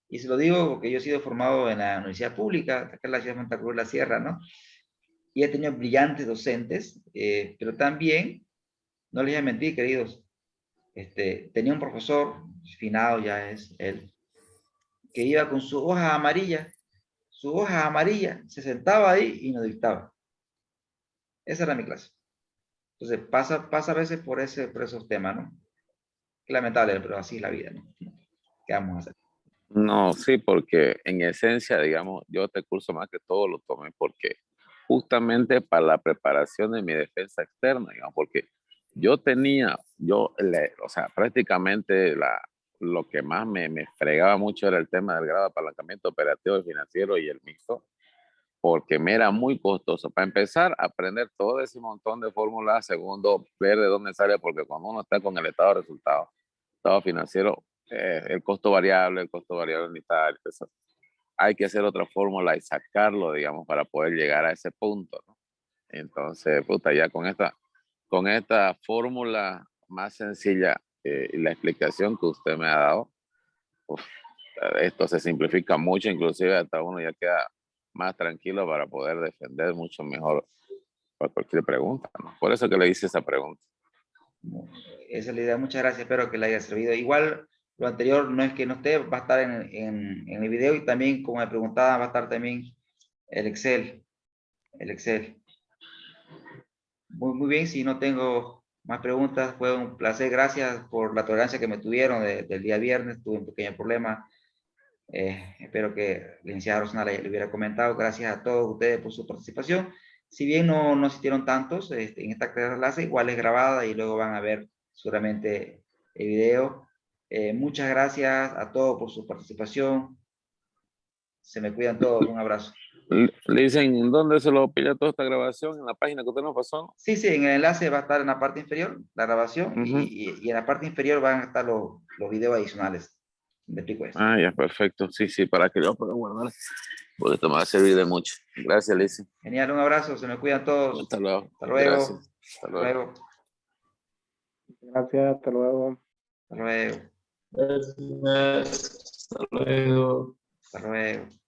Y se lo digo porque yo he sido formado en la universidad pública, acá en la ciudad de Santa Cruz de la Sierra, ¿no? Y he tenido brillantes docentes, pero también, no les voy a mentir, queridos, tenía un profesor, finado ya es él, que iba con su hoja amarilla, se sentaba ahí y nos dictaba. Esa era mi clase. Entonces pasa a veces por esos temas, ¿no? Qué lamentable, pero así es la vida, ¿no? ¿Qué vamos a hacer? No, sí, porque en esencia, digamos, yo este curso más que todo lo tomé porque justamente para la preparación de mi defensa externa, digamos, porque o sea, prácticamente lo que más me fregaba mucho era el tema del grado de apalancamiento operativo y financiero y el mixto, porque me era muy costoso. Para empezar, aprender todo ese montón de fórmulas, segundo, ver de dónde sale, porque cuando uno está con el estado de resultados, estado financiero, el costo variable unitario, eso. Hay que hacer otra fórmula y sacarlo, digamos, para poder llegar a ese punto, ¿no? Entonces, puta, ya con esta fórmula más sencilla y la explicación que usted me ha dado, uf, esto se simplifica mucho, inclusive hasta uno ya queda más tranquilo para poder defender mucho mejor para cualquier pregunta, ¿no? Por eso que le hice esa pregunta. Esa es la idea. Muchas gracias, espero que le haya servido. Igual, lo anterior no es que no esté, va a estar en el video y también, como me preguntaba, va a estar también el Excel. El Excel. Muy bien, si no tengo más preguntas, fue un placer. Gracias por la tolerancia que me tuvieron del día viernes. Tuve un pequeño problema. Espero que la licenciada Rosana le hubiera comentado. Gracias a todos ustedes por su participación. Si bien no asistieron tantos en esta clase, igual es grabada y luego van a ver seguramente el video. Muchas gracias a todos por su participación. Se me cuidan todos. Un abrazo. Le dicen, ¿dónde se lo pilla toda esta grabación? En la página que usted nos pasó. Sí, en el enlace va a estar en la parte inferior, la grabación, y en la parte inferior van a estar los videos adicionales. Me explico eso. Ah, ya, perfecto. Sí, para que lo pueda guardar. Porque esto me va a servir de mucho. Gracias, Lice. Genial, un abrazo, se me cuidan todos. Hasta luego. Hasta luego. Gracias. Hasta luego. Gracias, hasta luego. Hasta luego. Gracias. Hasta luego. Hasta luego.